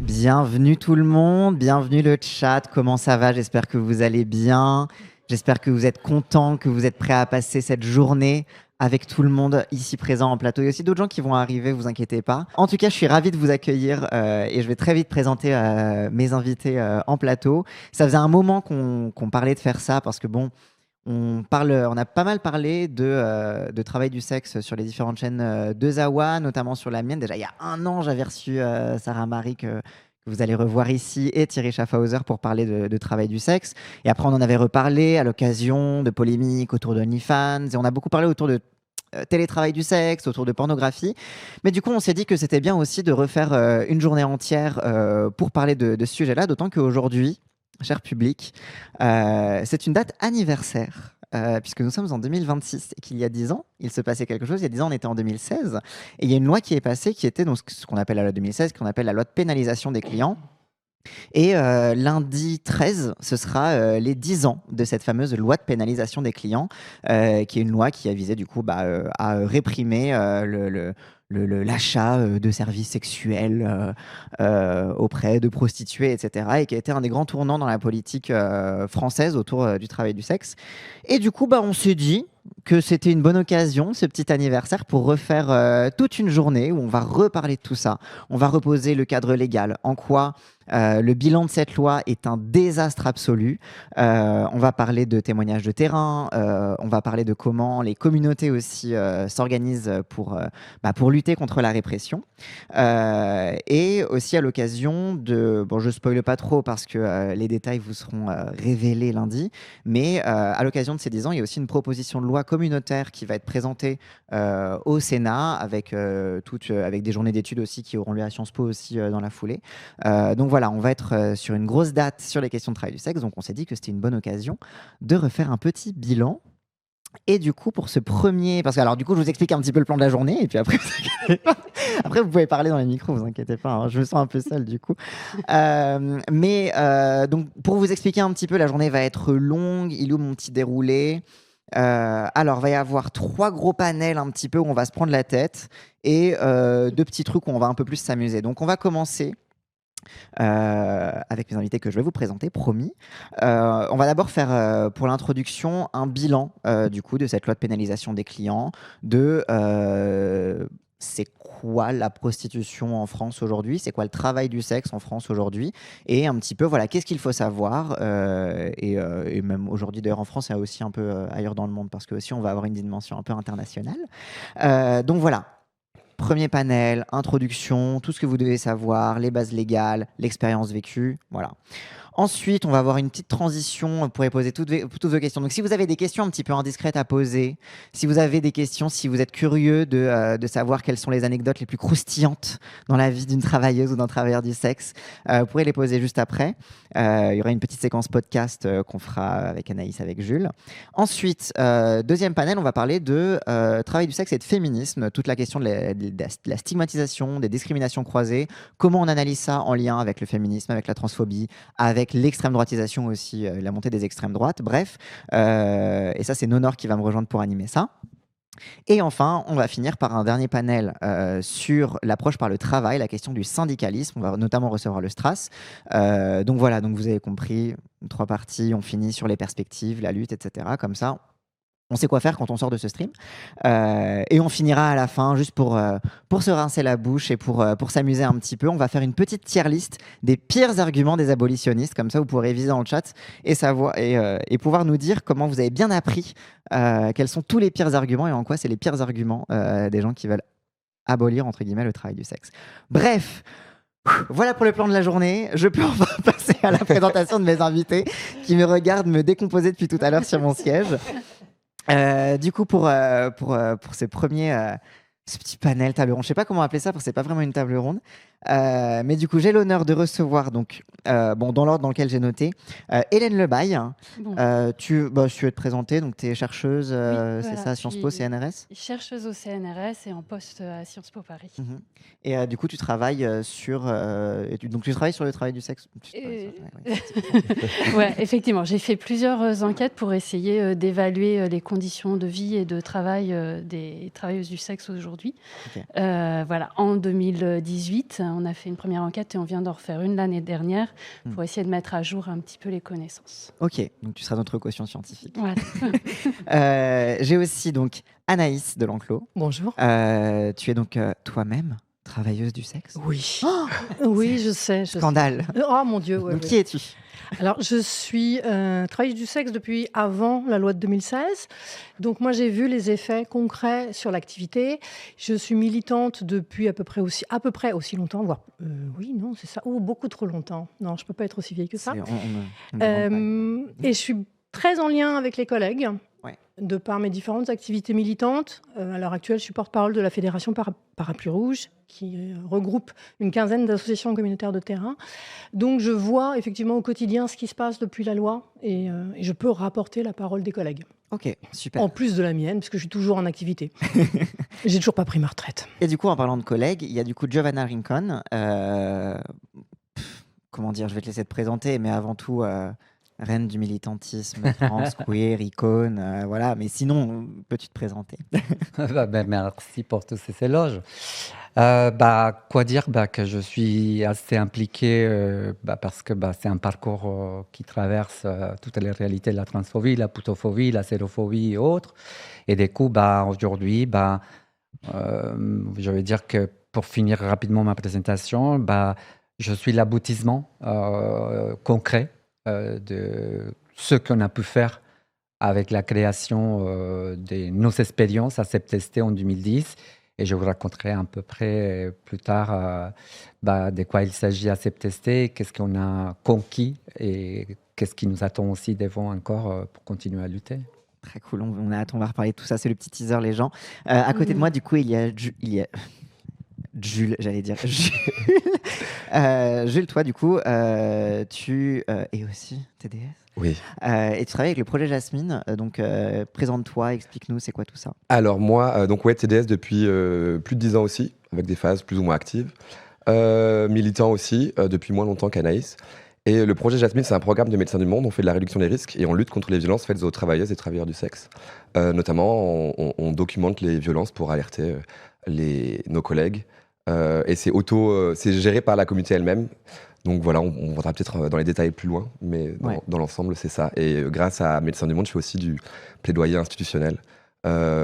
Bienvenue tout le monde, bienvenue le chat, comment ça va? J'espère que vous allez bien, j'espère que vous êtes contents, que vous êtes prêts à passer cette journée avec tout le monde ici présent en plateau. Il y a aussi d'autres gens qui vont arriver, vous inquiétez pas. En tout cas, je suis ravi de vous accueillir et je vais très vite présenter mes invités en plateau. Ça faisait un moment qu'on parlait de faire ça parce que bon, on a pas mal parlé de travail du sexe sur les différentes chaînes de Zawa, notamment sur la mienne. Déjà, il y a un an, j'avais reçu Sarah Marie que vous allez revoir ici et Thierry Schaffhauser pour parler de travail du sexe. Et après, on en avait reparlé à l'occasion de polémiques autour de OnlyFans. Et on a beaucoup parlé autour de télétravail du sexe, autour de pornographie. Mais du coup, on s'est dit que c'était bien aussi de refaire une journée entière pour parler de ce sujet-là, d'autant qu'aujourd'hui, cher public, c'est une date anniversaire, puisque nous sommes en 2026 et qu'il y a 10 ans, il se passait quelque chose. Il y a 10 ans, on était en 2016. Et il y a une loi qui est passée qui était donc ce qu'on appelle la loi 2016, qu'on appelle la loi de pénalisation des clients. Et lundi 13, ce sera les 10 ans de cette fameuse loi de pénalisation des clients, qui est une loi qui a visé du coup à réprimer l'achat de services sexuels auprès de prostituées, etc. Et qui a été un des grands tournants dans la politique française autour du travail du sexe. Et du coup, on s'est dit que c'était une bonne occasion, ce petit anniversaire, pour refaire toute une journée où on va reparler de tout ça. On va reposer le cadre légal, en quoi le bilan de cette loi est un désastre absolu. On va parler de témoignages de terrain, on va parler de comment les communautés aussi s'organisent pour lutter contre la répression. Et aussi à l'occasion de... Bon, je spoile pas trop parce que les détails vous seront révélés lundi, mais à l'occasion de ces 10 ans, il y a aussi une proposition de loi communautaire qui va être présentée au Sénat avec des journées d'études aussi qui auront lieu à Sciences Po aussi dans la foulée. Donc voilà, on va être sur une grosse date sur les questions de travail du sexe, donc on s'est dit que c'était une bonne occasion de refaire un petit bilan. Et du coup, pour ce premier... Parce que alors du coup, je vous explique un petit peu le plan de la journée, et puis après, après vous pouvez parler dans les micros, vous inquiétez pas, hein, je me sens un peu seul du coup. Donc pour vous expliquer un petit peu, la journée va être longue, il est où mon petit déroulé? Alors, il va y avoir 3 gros panels un petit peu où on va se prendre la tête, et 2 petits trucs où on va un peu plus s'amuser. Donc on va commencer avec mes invités que je vais vous présenter, promis. On va d'abord faire, pour l'introduction, un bilan du coup de cette loi de pénalisation des clients, c'est quoi la prostitution en France aujourd'hui, c'est quoi le travail du sexe en France aujourd'hui, et un petit peu, voilà, qu'est-ce qu'il faut savoir, et même aujourd'hui d'ailleurs en France et aussi un peu ailleurs dans le monde, parce que aussi on va avoir une dimension un peu internationale. Donc voilà. Premier panel, introduction, tout ce que vous devez savoir, les bases légales, l'expérience vécue, voilà. Ensuite, on va avoir une petite transition, vous pourrez poser toutes vos questions. Donc si vous avez des questions un petit peu indiscrètes à poser, si vous avez des questions, si vous êtes curieux de savoir quelles sont les anecdotes les plus croustillantes dans la vie d'une travailleuse ou d'un travailleur du sexe, vous pourrez les poser juste après. Il y aura une petite séquence podcast qu'on fera avec Anaïs, avec Jules. Ensuite, deuxième panel, on va parler de travail du sexe et de féminisme, toute la question de la stigmatisation, des discriminations croisées, comment on analyse ça en lien avec le féminisme, avec la transphobie, avec l'extrême droitisation aussi, la montée des extrêmes droites, bref. Et ça, c'est Nonor qui va me rejoindre pour animer ça. Et enfin, on va finir par un dernier panel sur l'approche par le travail, la question du syndicalisme. On va notamment recevoir le Stras. Donc voilà, donc vous avez compris, 3 parties, on finit sur les perspectives, la lutte, etc. Comme ça, on sait quoi faire quand on sort de ce stream. Et on finira à la fin, juste pour se rincer la bouche et pour s'amuser un petit peu. On va faire une petite tier list des pires arguments des abolitionnistes. Comme ça, vous pourrez viser dans le chat et pouvoir nous dire comment vous avez bien appris, quels sont tous les pires arguments et en quoi c'est les pires arguments des gens qui veulent abolir, entre guillemets, le travail du sexe. Bref, voilà pour le plan de la journée. Je peux enfin passer à la présentation de mes invités qui me regardent me décomposer depuis tout à l'heure sur mon siège. Du coup, pour ce petit panel table ronde, je sais pas comment appeler ça parce que c'est pas vraiment une table ronde, mais du coup, j'ai l'honneur de recevoir donc, dans l'ordre dans lequel j'ai noté, Hélène Lebaille. Bon. Tu veux te présenter, donc tu es chercheuse, Oui, c'est voilà, ça, à Sciences Po, CNRS. chercheuse au CNRS et en poste à Sciences Po Paris. Et du coup, tu travailles donc tu travailles sur le travail du sexe. Ouais, effectivement, j'ai fait plusieurs enquêtes pour essayer d'évaluer les conditions de vie et de travail des travailleuses du sexe aujourd'hui. Ok. Voilà, en 2018, on a fait une première enquête et on vient d'en refaire une l'année dernière pour essayer de mettre à jour un petit peu les connaissances. Ok, donc tu seras notre caution scientifique. Voilà. J'ai aussi donc Anaïs de l'Enclos. Bonjour. Tu es donc toi-même travailleuse du sexe. Oui. Oui, je sais. Scandale. Oh mon Dieu. Ouais, donc qui es-tu? Alors, je suis travailleuse du sexe depuis avant la loi de 2016. Donc, moi, j'ai vu les effets concrets sur l'activité. Je suis militante depuis à peu près aussi longtemps, voire oui, non, c'est ça. Oh, beaucoup trop longtemps. Non, je peux pas être aussi vieille que ça. Et je suis très en lien avec les collègues. Ouais. De par mes différentes activités militantes. À l'heure actuelle, je suis porte-parole de la Fédération Parapluie Rouge, qui regroupe une quinzaine d'associations communautaires de terrain. Donc, je vois effectivement au quotidien ce qui se passe depuis la loi et je peux rapporter la parole des collègues. Ok, super. En plus de la mienne, parce que je suis toujours en activité. J'ai toujours pas pris ma retraite. Et du coup, en parlant de collègues, il y a du coup Giovanna Rincon. Comment dire, je vais te laisser te présenter, mais avant tout... reine du militantisme, trans, queer, icône, voilà. Mais sinon, peux-tu te présenter? Merci pour tous ces éloges. Quoi dire que je suis assez impliqué parce que c'est un parcours qui traverse toutes les réalités de la transphobie, la putophobie, la sérophobie et autres. Et du coup, aujourd'hui, je vais dire que pour finir rapidement ma présentation, je suis l'aboutissement concret de ce qu'on a pu faire avec la création de nos expériences à Septesté en 2010. Et je vous raconterai à peu près plus tard de quoi il s'agit à Septesté, qu'est-ce qu'on a conquis et qu'est-ce qui nous attend aussi devant encore pour continuer à lutter. Très cool, on a hâte, on va reparler de tout ça, c'est le petit teaser les gens. À côté de moi, du coup, il y a Jules, j'allais dire. Jules, toi, du coup, tu es aussi TDS. Oui. Et tu travailles avec le projet Jasmine. Donc, présente-toi, explique-nous, c'est quoi tout ça? Alors, moi, TDS depuis plus de 10 ans aussi, avec des phases plus ou moins actives. Militant aussi, depuis moins longtemps qu'Anaïs. Et le projet Jasmine, c'est un programme de Médecins du Monde. On fait de la réduction des risques et on lutte contre les violences faites aux travailleuses et travailleurs du sexe. Notamment, on documente les violences pour alerter nos collègues. Et c'est géré par la communauté elle-même. Donc voilà, on viendra peut-être dans les détails plus loin, mais dans l'ensemble, c'est ça. Et grâce à Médecins du Monde, je fais aussi du plaidoyer institutionnel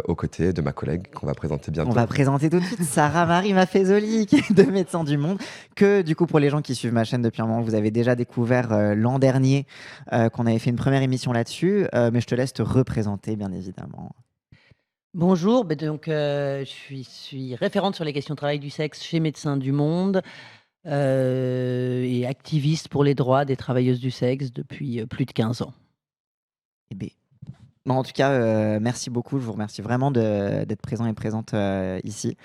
aux côtés de ma collègue qu'on va présenter bientôt. On va présenter tout de suite Sarah-Marie Maffezoli, qui est de Médecins du Monde, que du coup, pour les gens qui suivent ma chaîne depuis un moment, vous avez déjà découvert l'an dernier, qu'on avait fait une première émission là-dessus. Mais je te laisse te représenter, bien évidemment. Bonjour, donc, je suis référente sur les questions de travail du sexe chez Médecins du Monde et activiste pour les droits des travailleuses du sexe depuis plus de 15 ans. Bon, en tout cas, merci beaucoup. Je vous remercie vraiment d'être présent et présente ici.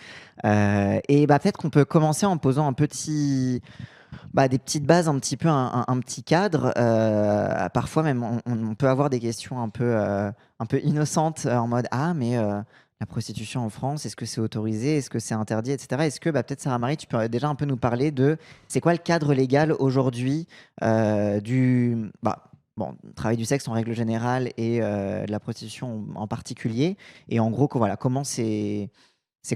Et peut-être qu'on peut commencer en posant des petites bases, un petit peu un petit cadre. Parfois même, on peut avoir des questions un peu innocentes en mode mais la prostitution en France, est-ce que c'est autorisé, est-ce que c'est interdit, etc. Est-ce que peut-être Sarah-Marie, tu peux déjà un peu nous parler de c'est quoi le cadre légal aujourd'hui du travail du sexe en règle générale et de la prostitution en particulier, et en gros comment c'est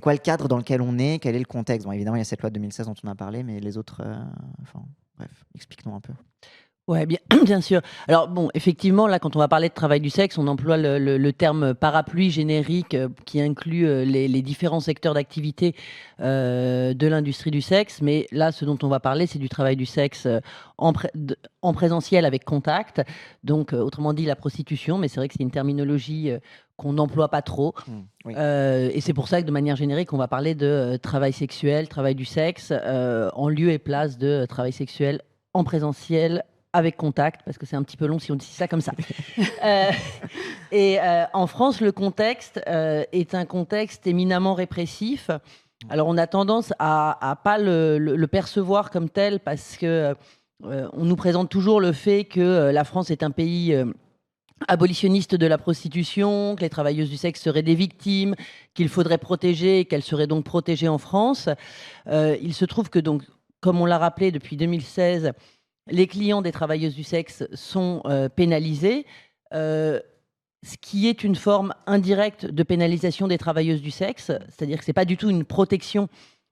quoi le cadre dans lequel on est, quel est le contexte? Bon, évidemment, il y a cette loi de 2016 dont on a parlé, mais les autres, bref, explique-nous un peu. Ouais, bien sûr. Alors bon, effectivement, là, quand on va parler de travail du sexe, on emploie le terme parapluie générique qui inclut les différents secteurs d'activité de l'industrie du sexe. Mais là, ce dont on va parler, c'est du travail du sexe en présentiel avec contact. Donc, autrement dit, la prostitution. Mais c'est vrai que c'est une terminologie qu'on n'emploie pas trop. Oui. Et c'est pour ça que, de manière générique, on va parler de travail sexuel, travail du sexe, en lieu et place de travail sexuel en présentiel avec contact, parce que c'est un petit peu long si on dit ça comme ça. En France, le contexte est un contexte éminemment répressif. Alors, on a tendance à pas le percevoir comme tel, parce que on nous présente toujours le fait que la France est un pays abolitionniste de la prostitution, que les travailleuses du sexe seraient des victimes, qu'il faudrait protéger et qu'elles seraient donc protégées en France. Il se trouve que, donc, comme on l'a rappelé depuis 2016, les clients des travailleuses du sexe sont pénalisés, ce qui est une forme indirecte de pénalisation des travailleuses du sexe, c'est-à-dire que ce n'est pas du tout une protection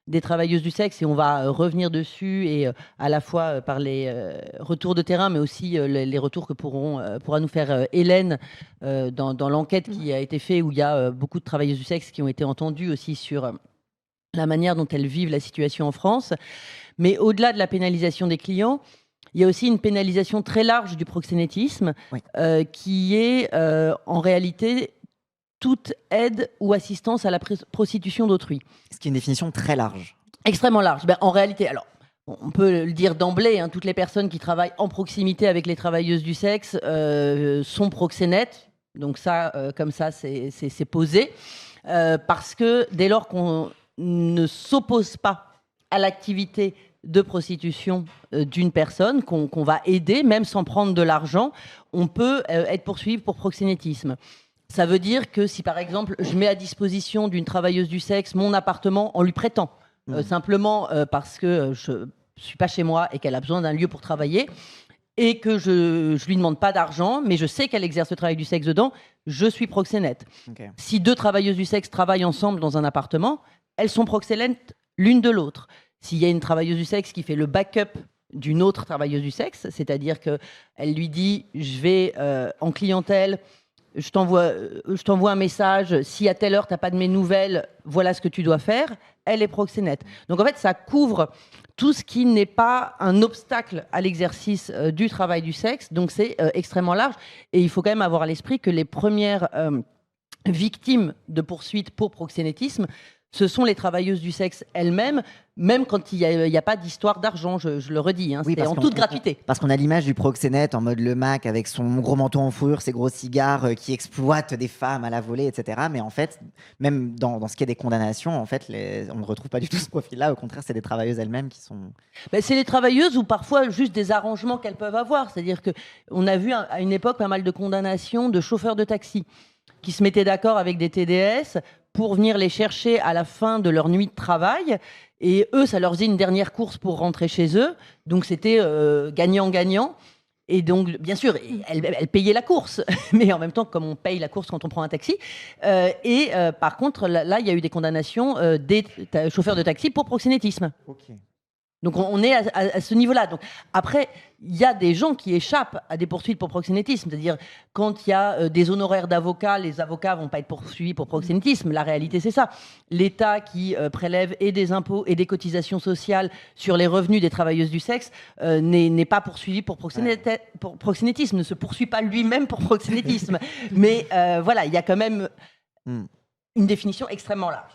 des travailleuses du sexe, et on va revenir dessus, et à la fois par les retours de terrain, mais aussi les retours que pourra nous faire Hélène dans l'enquête qui a été faite, où il y a beaucoup de travailleuses du sexe qui ont été entendues aussi sur la manière dont elles vivent la situation en France. Mais au-delà de la pénalisation des clients, il y a aussi une pénalisation très large du proxénétisme, Oui. qui est en réalité toute aide ou assistance à la prostitution d'autrui. Ce qui est une définition très large. Extrêmement large. Ben, en réalité, alors, on peut le dire d'emblée, toutes les personnes qui travaillent en proximité avec les travailleuses du sexe sont proxénètes. Donc ça, comme ça, c'est posé. Parce que dès lors qu'on ne s'oppose pas à l'activité de prostitution d'une personne qu'on va aider, même sans prendre de l'argent, on peut être poursuivi pour proxénétisme. Ça veut dire que si, par exemple, je mets à disposition d'une travailleuse du sexe mon appartement en lui prêtant, simplement parce que je ne suis pas chez moi et qu'elle a besoin d'un lieu pour travailler, et que je ne lui demande pas d'argent, mais je sais qu'elle exerce le travail du sexe dedans, je suis proxénète. Okay. Si 2 travailleuses du sexe travaillent ensemble dans un appartement, elles sont proxénètes l'une de l'autre. S'il y a une travailleuse du sexe qui fait le backup d'une autre travailleuse du sexe, c'est-à-dire qu'elle lui dit « je vais en clientèle, je t'envoie un message, si à telle heure tu n'as pas de mes nouvelles, voilà ce que tu dois faire », elle est proxénète. Donc en fait, ça couvre tout ce qui n'est pas un obstacle à l'exercice du travail du sexe, donc c'est extrêmement large. Et il faut quand même avoir à l'esprit que les premières victimes de poursuites pour proxénétisme, ce sont les travailleuses du sexe elles-mêmes, même quand il n'y a pas d'histoire d'argent, je le redis, Oui, c'est en toute gratuité. Parce qu'on a l'image du proxénète en mode le Mac avec son gros manteau en fourrure, ses gros cigares qui exploite des femmes à la volée, etc. Mais en fait, même dans ce qui est des condamnations, en fait, on ne retrouve pas du tout ce profil-là. Au contraire, c'est des travailleuses elles-mêmes qui sont... C'est les travailleuses ou parfois juste des arrangements qu'elles peuvent avoir. C'est-à-dire qu'on a vu à une époque pas mal de condamnations de chauffeurs de taxi qui se mettaient d'accord avec des TDS pour venir les chercher à la fin de leur nuit de travail. Et eux, ça leur faisait une dernière course pour rentrer chez eux. Donc, c'était gagnant-gagnant. Et donc, bien sûr, elle payait la course. Mais en même temps, comme on paye la course quand on prend un taxi. Par contre, là, il y a eu des condamnations des chauffeurs de taxi pour proxénétisme. Okay. Donc on est à ce niveau-là. Donc après, il y a des gens qui échappent à des poursuites pour proxénétisme. C'est-à-dire, quand il y a des honoraires d'avocats, les avocats ne vont pas être poursuivis pour proxénétisme. La réalité, c'est ça. L'État qui prélève et des impôts et des cotisations sociales sur les revenus des travailleuses du sexe n'est pas poursuivi pour proxénétisme, ne se poursuit pas lui-même pour proxénétisme. Mais voilà, il y a quand même une définition extrêmement large.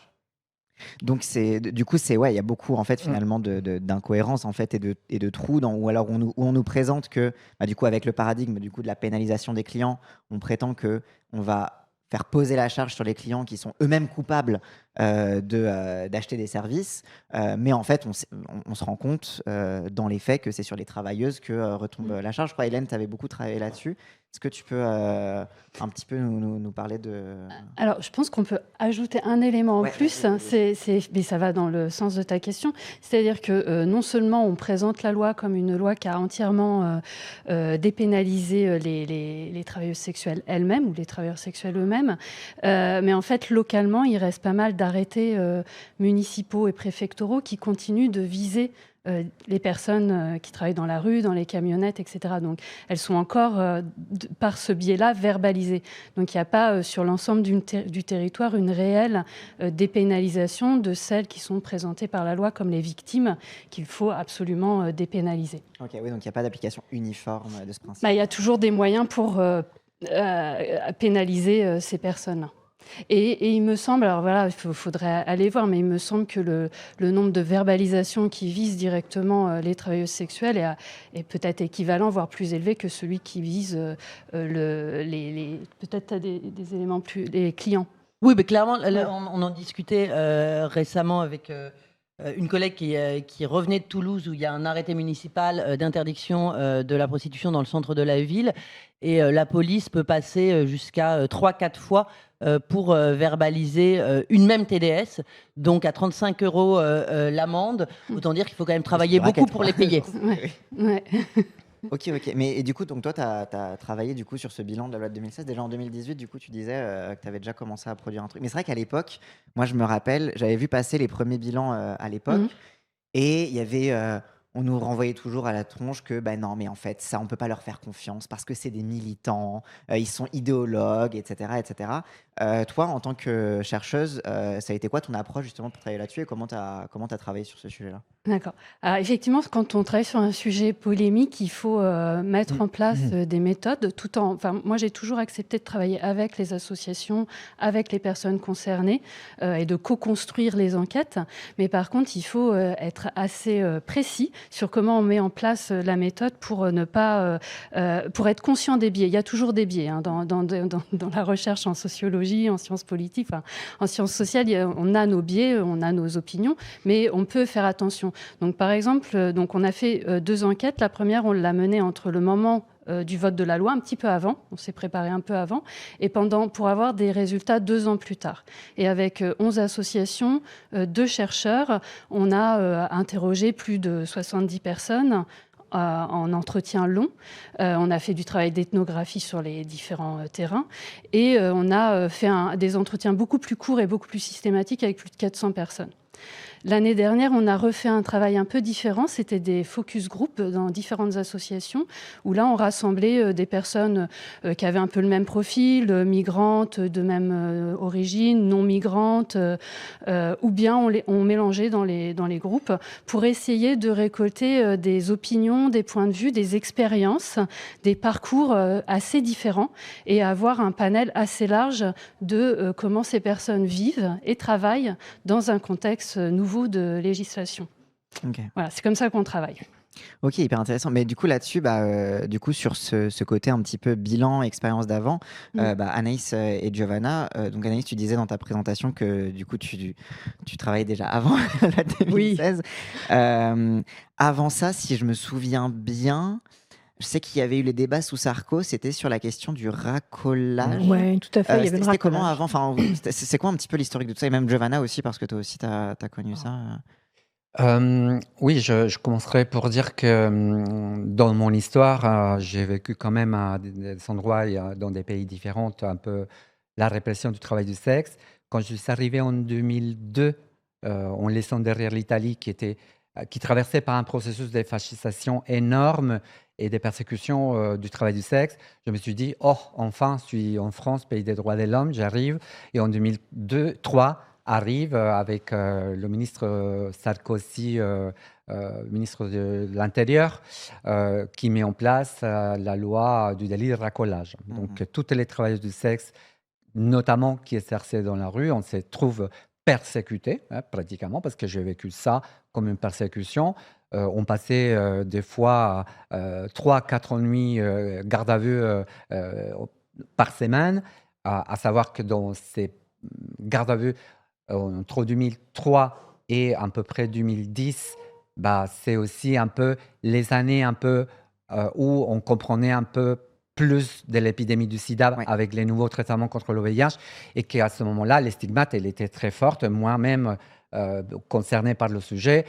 Donc du coup il y a beaucoup en fait finalement d'incohérences en fait et de trous où on nous présente que du coup avec le paradigme du coup de la pénalisation des clients, on prétend que on va faire poser la charge sur les clients qui sont eux-mêmes coupables d'acheter des services, mais en fait on se rend compte dans les faits que c'est sur les travailleuses que retombe la charge. Je crois Hélène, tu avais beaucoup travaillé là-dessus. Est-ce que tu peux un petit peu nous parler de... Alors, je pense qu'on peut ajouter un élément en plus, mais ça va dans le sens de ta question. C'est-à-dire que non seulement on présente la loi comme une loi qui a entièrement dépénalisé les travailleuses sexuelles elles-mêmes ou les travailleurs sexuels eux-mêmes, mais en fait, localement, il reste pas mal d'arrêtés municipaux et préfectoraux qui continuent de viser les personnes qui travaillent dans la rue, dans les camionnettes, etc. Donc, elles sont encore, par ce biais-là, verbalisées. Donc, il n'y a pas, sur l'ensemble du territoire, une réelle dépénalisation de celles qui sont présentées par la loi comme les victimes qu'il faut absolument dépénaliser. Ok, oui, donc il n'y a pas d'application uniforme de ce principe. Il y a toujours des moyens pour pénaliser ces personnes-là. Et il me semble, alors voilà, il faudrait aller voir, mais il me semble que le nombre de verbalisations qui visent directement les travailleuses sexuelles est peut-être équivalent, voire plus élevé que celui qui vise peut-être des éléments plus les clients. Oui, mais clairement, on en discutait récemment avec une collègue qui revenait de Toulouse, où il y a un arrêté municipal d'interdiction de la prostitution dans le centre de la ville. Et la police peut passer jusqu'à 3-4 fois pour verbaliser une même TDS, donc à 35 € l'amende. Autant dire qu'il faut quand même travailler beaucoup pour les payer. Ouais. Ok, ok. Mais et du coup, donc toi, tu as travaillé du coup sur ce bilan de la loi de 2016. Déjà en 2018, du coup, tu disais que tu avais déjà commencé à produire un truc. Mais c'est vrai qu'à l'époque, moi, je me rappelle, j'avais vu passer les premiers bilans à l'époque. Mhm. Et il y avait, on nous renvoyait toujours à la tronche que, bah non, mais en fait, ça, on peut pas leur faire confiance parce que c'est des militants, ils sont idéologues, etc., etc. Toi, en tant que chercheuse, ça a été quoi ton approche justement pour travailler là-dessus et comment t'as travaillé sur ce sujet-là? D'accord. Alors effectivement, quand on travaille sur un sujet polémique, il faut mettre en place des méthodes tout en... Enfin, moi, j'ai toujours accepté de travailler avec les associations, avec les personnes concernées et de co-construire les enquêtes. Mais par contre, il faut être assez précis sur comment on met en place la méthode pour ne pas... pour être conscient des biais. Il y a toujours des biais dans la recherche en sociologie, en sciences politiques, enfin, en sciences sociales. On a nos biais, on a nos opinions, mais on peut faire attention. Donc, par exemple, on a fait 2 enquêtes. La première, on l'a menée entre le moment du vote de la loi, un petit peu avant. On s'est préparé un peu avant. Et pour avoir des résultats 2 ans plus tard. Et avec 11 associations, 2 chercheurs, on a interrogé plus de 70 personnes en entretien long. On a fait du travail d'ethnographie sur les différents terrains et on a fait des entretiens beaucoup plus courts et beaucoup plus systématiques avec plus de 400 personnes. L'année dernière, on a refait un travail un peu différent. C'était des focus group dans différentes associations où là, on rassemblait des personnes qui avaient un peu le même profil, migrantes, de même origine, non migrantes, ou bien on mélangeait dans les groupes pour essayer de récolter des opinions, des points de vue, des expériences, des parcours assez différents et avoir un panel assez large de comment ces personnes vivent et travaillent dans un contexte nouveau de législation. Ok. Voilà, c'est comme ça qu'on travaille. Ok, hyper intéressant. Mais du coup, là-dessus, du coup, sur ce côté un petit peu bilan, expérience d'avant, Anaïs et Giovanna, donc Anaïs, tu disais dans ta présentation que du coup, tu travaillais déjà avant la 2016. Avant ça, si je me souviens bien, je sais qu'il y avait eu les débats sous Sarko, c'était sur la question du racolage. Oui, tout à fait. Il y avait le C'était comment racolage. avant? Enfin, c'est quoi un petit peu l'historique de tout ça? Et même Giovanna aussi, parce que toi aussi, tu as connu ça. Oui, je commencerai pour dire que dans mon histoire, j'ai vécu quand même à des endroits et dans des pays différents, un peu la répression du travail du sexe. Quand je suis arrivé en 2002, en laissant derrière l'Italie qui traversait par un processus de fascisation énorme et des persécutions du travail du sexe, je me suis dit, oh, enfin, je suis en France, pays des droits de l'homme, j'arrive. Et en 2003 arrive avec le ministre Sarkozy, ministre de l'Intérieur, qui met en place la loi du délit de racolage. Donc, toutes les travailleuses du sexe, notamment qui exerçaient dans la rue, on se trouve persécutés, pratiquement, parce que j'ai vécu ça comme une persécution. On passait des fois 3-4 nuits garde à vue par semaine, à savoir que dans ces gardes à vue, entre 2003 et à peu près 2010, c'est aussi un peu les années un peu où on comprenait un peu plus de l'épidémie du sida avec les nouveaux traitements contre le VIH et qu'à ce moment-là, les stigmates, elle était très forte. Moi-même, concerné par le sujet,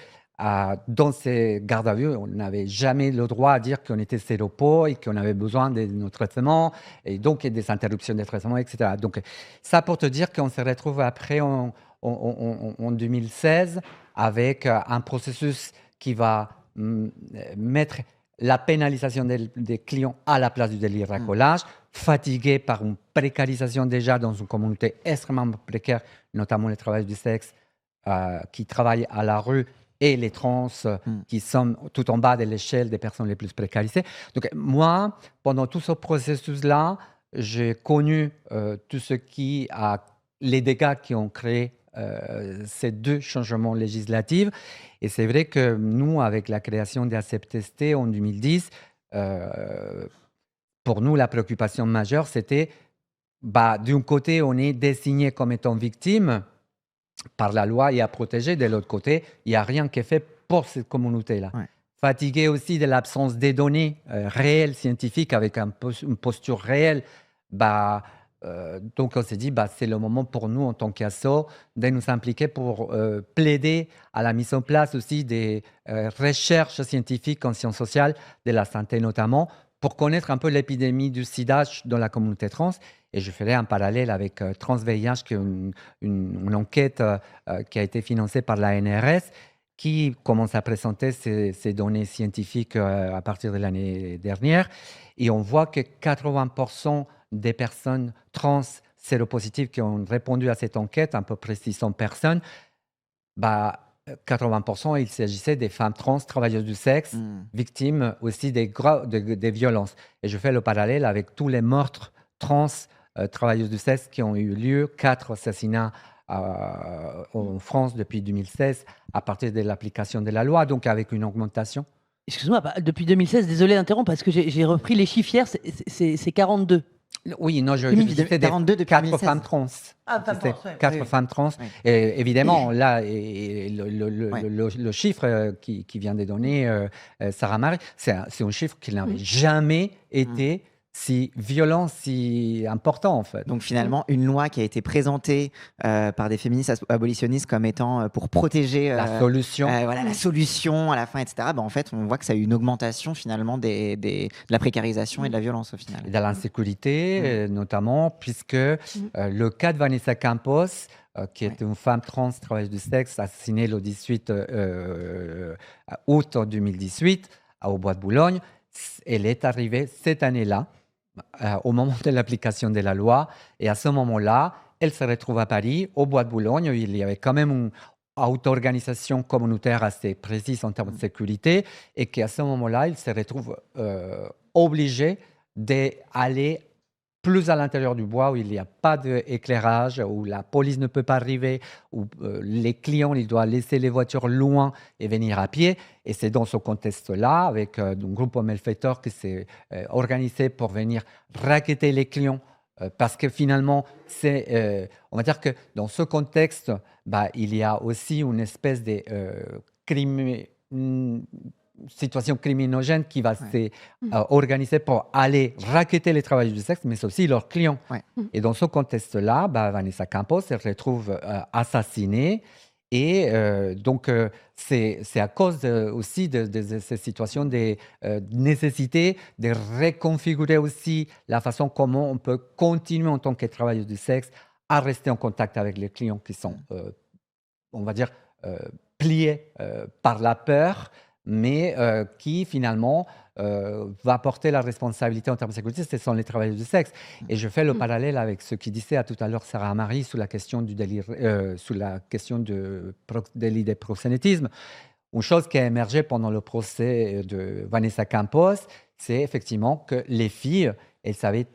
dans ces gardes à vue, on n'avait jamais le droit à dire qu'on était séropos et qu'on avait besoin de nos traitements et donc des interruptions des traitements, etc. Donc, ça pour te dire qu'on se retrouve après en 2016 avec un processus qui va mettre la pénalisation des clients à la place du délit de racolage, fatigués par une précarisation déjà dans une communauté extrêmement précaire, notamment les travailleurs du sexe qui travaillent à la rue et les trans qui sont tout en bas de l'échelle des personnes les plus précarisées. Donc moi, pendant tout ce processus-là, j'ai connu tout ce qui a les dégâts qui ont créé ces 2 changements législatifs. Et c'est vrai que nous, avec la création des ACEP-TST en 2010, pour nous, la préoccupation majeure, c'était, d'un côté, on est désigné comme étant victime par la loi et à protéger. De l'autre côté, il n'y a rien qui est fait pour cette communauté-là. Fatigué aussi de l'absence des données réelles, scientifiques, avec une posture réelle, Donc, on s'est dit, c'est le moment pour nous, en tant qu'asso, de nous impliquer pour plaider à la mise en place aussi des recherches scientifiques en sciences sociales, de la santé notamment, pour connaître un peu l'épidémie du sida dans la communauté trans. Et je ferai un parallèle avec TransVIH, qui est une enquête qui a été financée par la NRS, qui commence à présenter ces données scientifiques à partir de l'année dernière. Et on voit que 80% des personnes trans séropositives qui ont répondu à cette enquête, à peu près 600 personnes, 80%, il s'agissait des femmes trans, travailleuses du sexe, victimes aussi des violences. Et je fais le parallèle avec tous les meurtres trans, travailleuses du sexe qui ont eu lieu, 4 assassinats en France depuis 2016, à partir de l'application de la loi, donc avec une augmentation. Excuse-moi, depuis 2016, désolé d'interrompre, parce que j'ai repris les chiffres hier, c'est 42. Oui, non, je disais 42 depuis 4 2016. femmes trans. Ah, femmes trans, ouais. 4 femmes trans. Oui. Et évidemment, là, le chiffre qui vient de donner Sarah Marie, c'est un chiffre qui n'avait jamais été si violent, si important, en fait. Donc finalement, une loi qui a été présentée par des féministes abolitionnistes comme étant pour protéger la solution. la solution à la fin, etc. En fait, on voit que ça a eu une augmentation finalement de la précarisation et de la violence au final. Et de l'insécurité, notamment, puisque le cas de Vanessa Campos, qui est une femme trans, travailleuse du sexe, assassinée le 18 août 2018 au Bois de Boulogne, elle est arrivée cette année-là, au moment de l'application de la loi. Et à ce moment-là, elle se retrouve à Paris, au Bois de Boulogne, où il y avait quand même une auto-organisation communautaire assez précise en termes de sécurité, et qu'à ce moment-là, il se retrouve obligé d'aller plus à l'intérieur du bois, où il n'y a pas d'éclairage, où la police ne peut pas arriver, où les clients, ils doivent laisser les voitures loin et venir à pied. Et c'est dans ce contexte-là, avec un groupe de malfaiteurs qui s'est organisé pour venir racketter les clients, parce que finalement, on va dire que dans ce contexte, il y a aussi une espèce de situation criminogène qui va s'organiser pour aller racketter les travailleurs du sexe, mais aussi leurs clients. Ouais. Et dans ce contexte-là, Vanessa Campos se retrouve assassinée. Et donc, c'est à cause aussi de ces situations de nécessité de reconfigurer aussi la façon comment on peut continuer en tant que travailleur du sexe à rester en contact avec les clients qui sont, on va dire, pliés par la peur, mais qui finalement va porter la responsabilité en termes de sécurité, ce sont les travailleurs du sexe. Et je fais le parallèle avec ce qui disait tout à l'heure Sarah Marie sur la question du délire, sur la question du délit de proxénétisme. Une chose qui a émergé pendant le procès de Vanessa Campos, c'est effectivement que les filles, elles savaient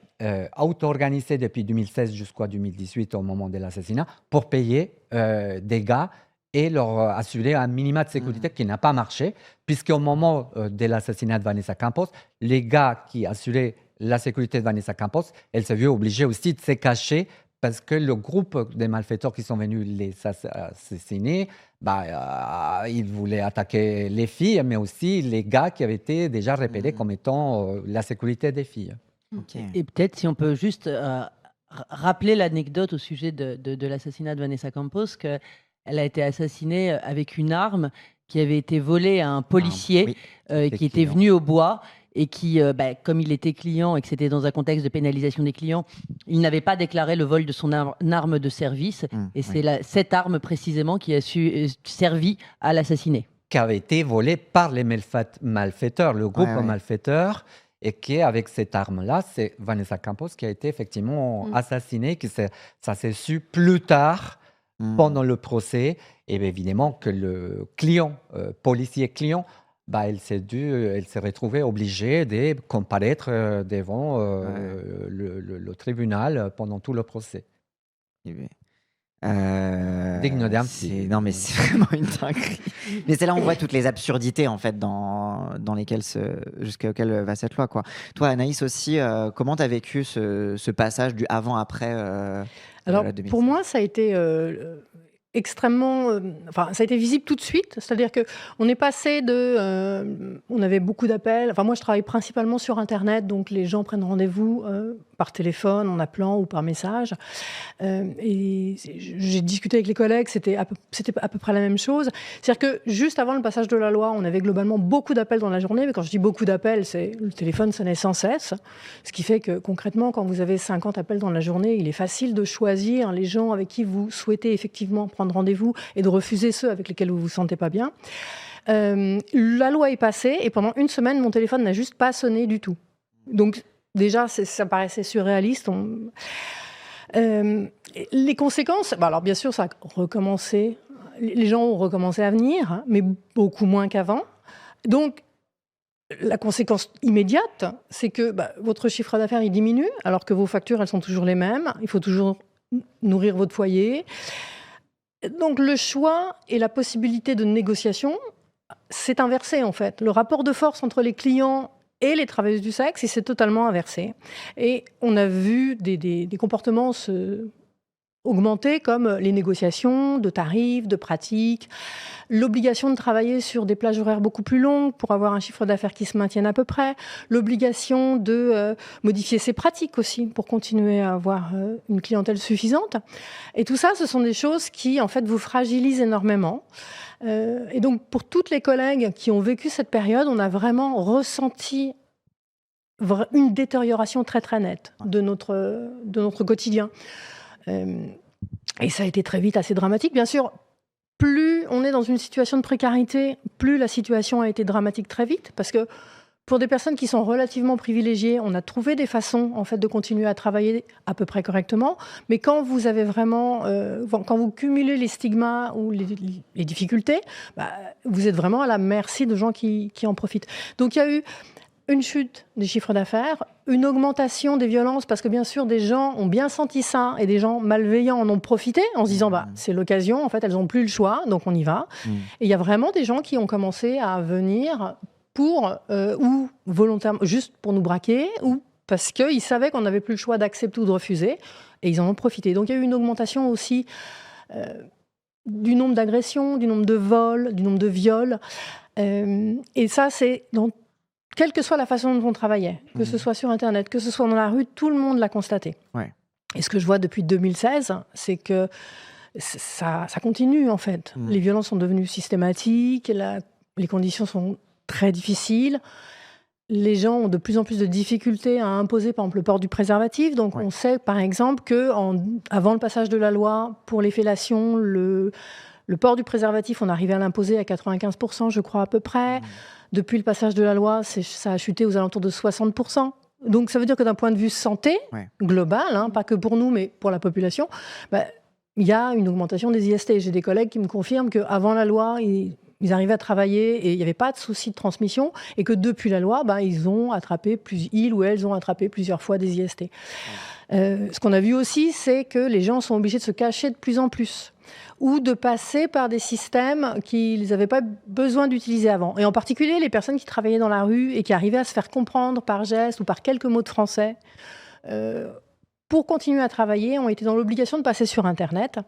auto-organiser depuis 2016 jusqu'à 2018 au moment de l'assassinat pour payer des gars et leur assurer un minimum de sécurité qui n'a pas marché, puisqu'au moment de l'assassinat de Vanessa Campos, les gars qui assuraient la sécurité de Vanessa Campos, elles se vus obligées aussi de se cacher parce que le groupe des malfaiteurs qui sont venus les assassiner, ils voulaient attaquer les filles, mais aussi les gars qui avaient été déjà repérés comme étant la sécurité des filles. Okay. Et peut-être si on peut juste rappeler l'anecdote au sujet de l'assassinat de Vanessa Campos, que elle a été assassinée avec une arme qui avait été volée à un policier qui était venu au bois et qui, comme il était client et que c'était dans un contexte de pénalisation des clients, il n'avait pas déclaré le vol de son arme de service. Et c'est cette arme précisément qui a servi à l'assassiner. Qui avait été volée par les malfaiteurs, le groupe malfaiteur, et qui, avec cette arme-là, c'est Vanessa Campos qui a été effectivement assassinée, ça s'est su plus tard, pendant le procès, et évidemment que le client, policier client, elle s'est retrouvée obligée de comparaître devant le tribunal pendant tout le procès. Digne d'âme. Non, mais c'est vraiment une dinguerie. Mais c'est là où on voit toutes les absurdités en fait dans lesquelles jusqu'à auxquelles va cette loi, quoi. Toi, Anaïs aussi, comment tu as vécu ce passage du avant-après Alors, pour moi, ça a été extrêmement... ça a été visible tout de suite. C'est-à-dire qu'on est passé on avait beaucoup d'appels. Moi, je travaille principalement sur Internet, donc les gens prennent rendez-vous par téléphone, en appelant ou par message. Et j'ai discuté avec les collègues, c'était à peu près la même chose. C'est-à-dire que juste avant le passage de la loi, on avait globalement beaucoup d'appels dans la journée, mais quand je dis beaucoup d'appels, c'est le téléphone sonnait sans cesse, ce qui fait que concrètement, quand vous avez 50 appels dans la journée, il est facile de choisir les gens avec qui vous souhaitez effectivement prendre rendez-vous et de refuser ceux avec lesquels vous vous sentez pas bien. La loi est passée et pendant une semaine, mon téléphone n'a juste pas sonné du tout. Donc déjà, ça paraissait surréaliste. Les conséquences, alors bien sûr, ça a recommencé. Les gens ont recommencé à venir, hein, mais beaucoup moins qu'avant. Donc, la conséquence immédiate, c'est que votre chiffre d'affaires il diminue, alors que vos factures, elles sont toujours les mêmes. Il faut toujours nourrir votre foyer. Donc, le choix et la possibilité de négociation, c'est inversé en fait. Le rapport de force entre les clients et les travailleuses du sexe, il s'est totalement inversé. Et on a vu des comportements augmenter comme les négociations de tarifs, de pratiques, l'obligation de travailler sur des plages horaires beaucoup plus longues pour avoir un chiffre d'affaires qui se maintienne à peu près, l'obligation de modifier ses pratiques aussi pour continuer à avoir une clientèle suffisante. Et tout ça, ce sont des choses qui, en fait, vous fragilisent énormément. Et donc, pour toutes les collègues qui ont vécu cette période, on a vraiment ressenti une détérioration très, très nette de notre quotidien. Et ça a été très vite assez dramatique. Bien sûr, plus on est dans une situation de précarité, plus la situation a été dramatique très vite, parce que pour des personnes qui sont relativement privilégiées, on a trouvé des façons en fait de continuer à travailler à peu près correctement. Mais quand vous avez vraiment, quand vous cumulez les stigmas ou les difficultés, vous êtes vraiment à la merci de gens qui en profitent. Donc il y a eu une chute des chiffres d'affaires, une augmentation des violences, parce que bien sûr, des gens ont bien senti ça et des gens malveillants en ont profité en se disant c'est l'occasion, en fait, elles n'ont plus le choix, donc on y va. Et il y a vraiment des gens qui ont commencé à venir pour, ou volontairement, juste pour nous braquer, ou parce qu'ils savaient qu'on n'avait plus le choix d'accepter ou de refuser, et ils en ont profité. Donc il y a eu une augmentation aussi du nombre d'agressions, du nombre de vols, du nombre de viols. Et ça, c'est dans quelle que soit la façon dont on travaillait, que ce soit sur Internet, que ce soit dans la rue, tout le monde l'a constaté. Ouais. Et ce que je vois depuis 2016, c'est que ça continue, en fait. Les violences sont devenues systématiques, les conditions sont très difficiles. Les gens ont de plus en plus de difficultés à imposer, par exemple, le port du préservatif. Donc, on sait, par exemple, qu'avant le passage de la loi pour les fellations, le port du préservatif, on arrivait à l'imposer à 95%, je crois, à peu près. Depuis le passage de la loi, ça a chuté aux alentours de 60%. Donc, ça veut dire que d'un point de vue santé global, pas que pour nous, mais pour la population, il y a une augmentation des IST. J'ai des collègues qui me confirment qu'avant la loi, ils arrivaient à travailler et il n'y avait pas de souci de transmission, et que depuis la loi, ils ou elles ont attrapé plusieurs fois des IST. Ce qu'on a vu aussi, c'est que les gens sont obligés de se cacher de plus en plus, ou de passer par des systèmes qu'ils n'avaient pas besoin d'utiliser avant. Et en particulier, les personnes qui travaillaient dans la rue et qui arrivaient à se faire comprendre par gestes ou par quelques mots de français, pour continuer à travailler, ont été dans l'obligation de passer sur Internet,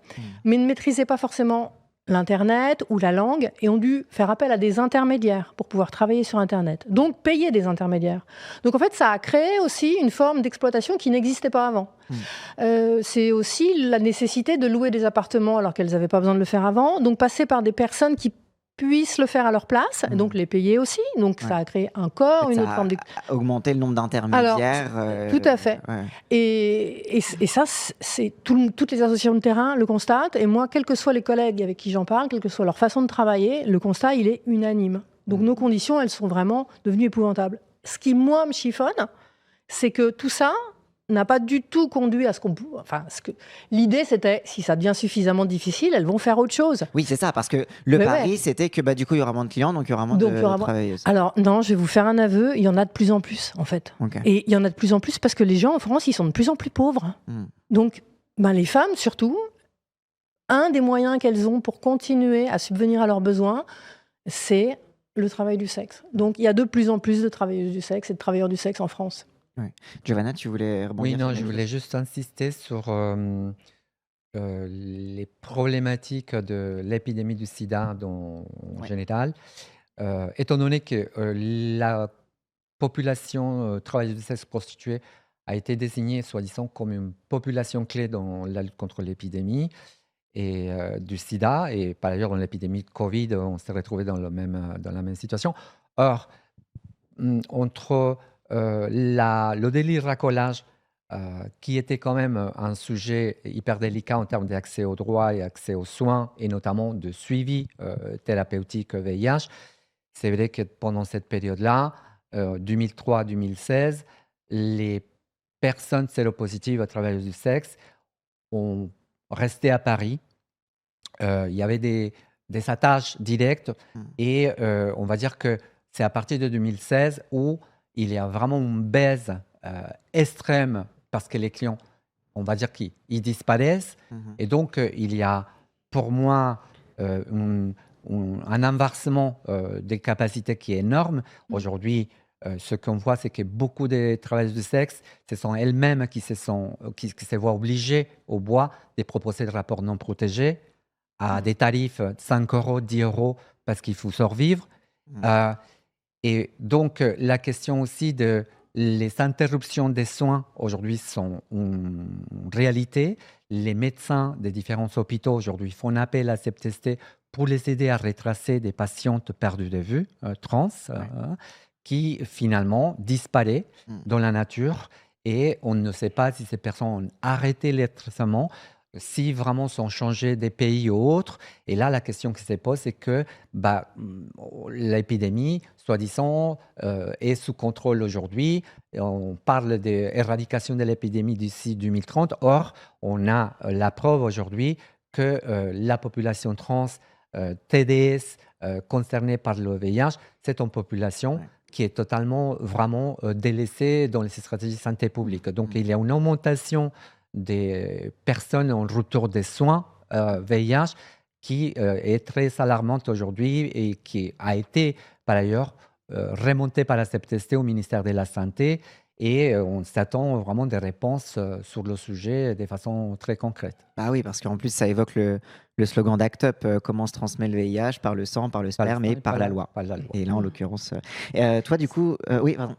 mais ne maîtrisaient pas forcément l'Internet ou la langue, et ont dû faire appel à des intermédiaires pour pouvoir travailler sur Internet. Donc, payer des intermédiaires. Donc, en fait, ça a créé aussi une forme d'exploitation qui n'existait pas avant. C'est aussi la nécessité de louer des appartements alors qu'elles n'avaient pas besoin de le faire avant. Donc, passer par des personnes qui puissent le faire à leur place, et donc les payer aussi. Donc, ça a créé encore une autre forme augmenter le nombre d'intermédiaires. Tout à fait. Et ça, toutes les associations de terrain le constatent. Et moi, quels que soient les collègues avec qui j'en parle, quelle que soit leur façon de travailler, le constat, il est unanime. Donc, nos conditions, elles sont vraiment devenues épouvantables. Ce qui, moi, me chiffonne, c'est que tout ça n'a pas du tout conduit à l'idée, c'était, si ça devient suffisamment difficile, elles vont faire autre chose. Oui, c'est ça, parce que le pari, c'était que du coup, il y aura moins de clients, donc il y aura moins de travailleuses. Alors, non, je vais vous faire un aveu, il y en a de plus en plus, en fait. Okay. Et il y en a de plus en plus parce que les gens en France, ils sont de plus en plus pauvres. Donc, les femmes, surtout, un des moyens qu'elles ont pour continuer à subvenir à leurs besoins, c'est le travail du sexe. Donc, il y a de plus en plus de travailleuses du sexe et de travailleurs du sexe en France. Ouais. Giovanna, tu voulais rebondir? Oui, non, je voulais juste insister sur les problématiques de l'épidémie du sida en général. Étant donné que la population travailleuse du sexe prostituée a été désignée, soi-disant, comme une population clé dans la lutte contre l'épidémie et du sida. Et par ailleurs, dans l'épidémie de Covid, on s'est retrouvé dans la même situation. Or, entre le délit racolage, qui était quand même un sujet hyper délicat en termes d'accès aux droits et accès aux soins, et notamment de suivi thérapeutique VIH, c'est vrai que pendant cette période-là, 2003-2016, les personnes séropositives à travers du sexe ont resté à Paris. Il y avait des attaches directes et on va dire que c'est à partir de 2016 où il y a vraiment une baisse extrême parce que les clients, on va dire qu'ils disparaissent. Et donc, il y a pour moi un inversement des capacités qui est énorme. Aujourd'hui, ce qu'on voit, c'est que beaucoup de travailleuses du sexe, ce sont elles-mêmes qui se voient obligées au bois de proposer des rapports non protégés à des tarifs 5 €, 10 €, parce qu'il faut survivre. Et donc, la question aussi de les interruptions des soins, aujourd'hui, sont une réalité. Les médecins des différents hôpitaux, aujourd'hui, font appel à CEPTST pour les aider à retracer des patientes perdues de vue, trans, qui finalement disparaissent dans la nature. Et on ne sait pas si ces personnes ont arrêté les traitements, si vraiment sont changés des pays ou autres. Et là, la question qui se pose, c'est que l'épidémie, soi-disant, est sous contrôle aujourd'hui. On parle d'éradication de l'épidémie d'ici 2030. Or, on a la preuve aujourd'hui que la population trans, TDS, concernée par le VIH, c'est une population qui est totalement, vraiment délaissée dans les stratégies de santé publique. Donc, il y a une augmentation des personnes en retour des soins VIH qui est très alarmante aujourd'hui et qui a été par ailleurs remontée par la CEPTST au ministère de la Santé, et on s'attend vraiment des réponses sur le sujet de façon très concrète. Ah oui, parce qu'en plus ça évoque le slogan d'ACT UP, comment se transmet le VIH, par le sang, par le sperme et par la loi. Et là en l'occurrence, toi du coup, oui pardon.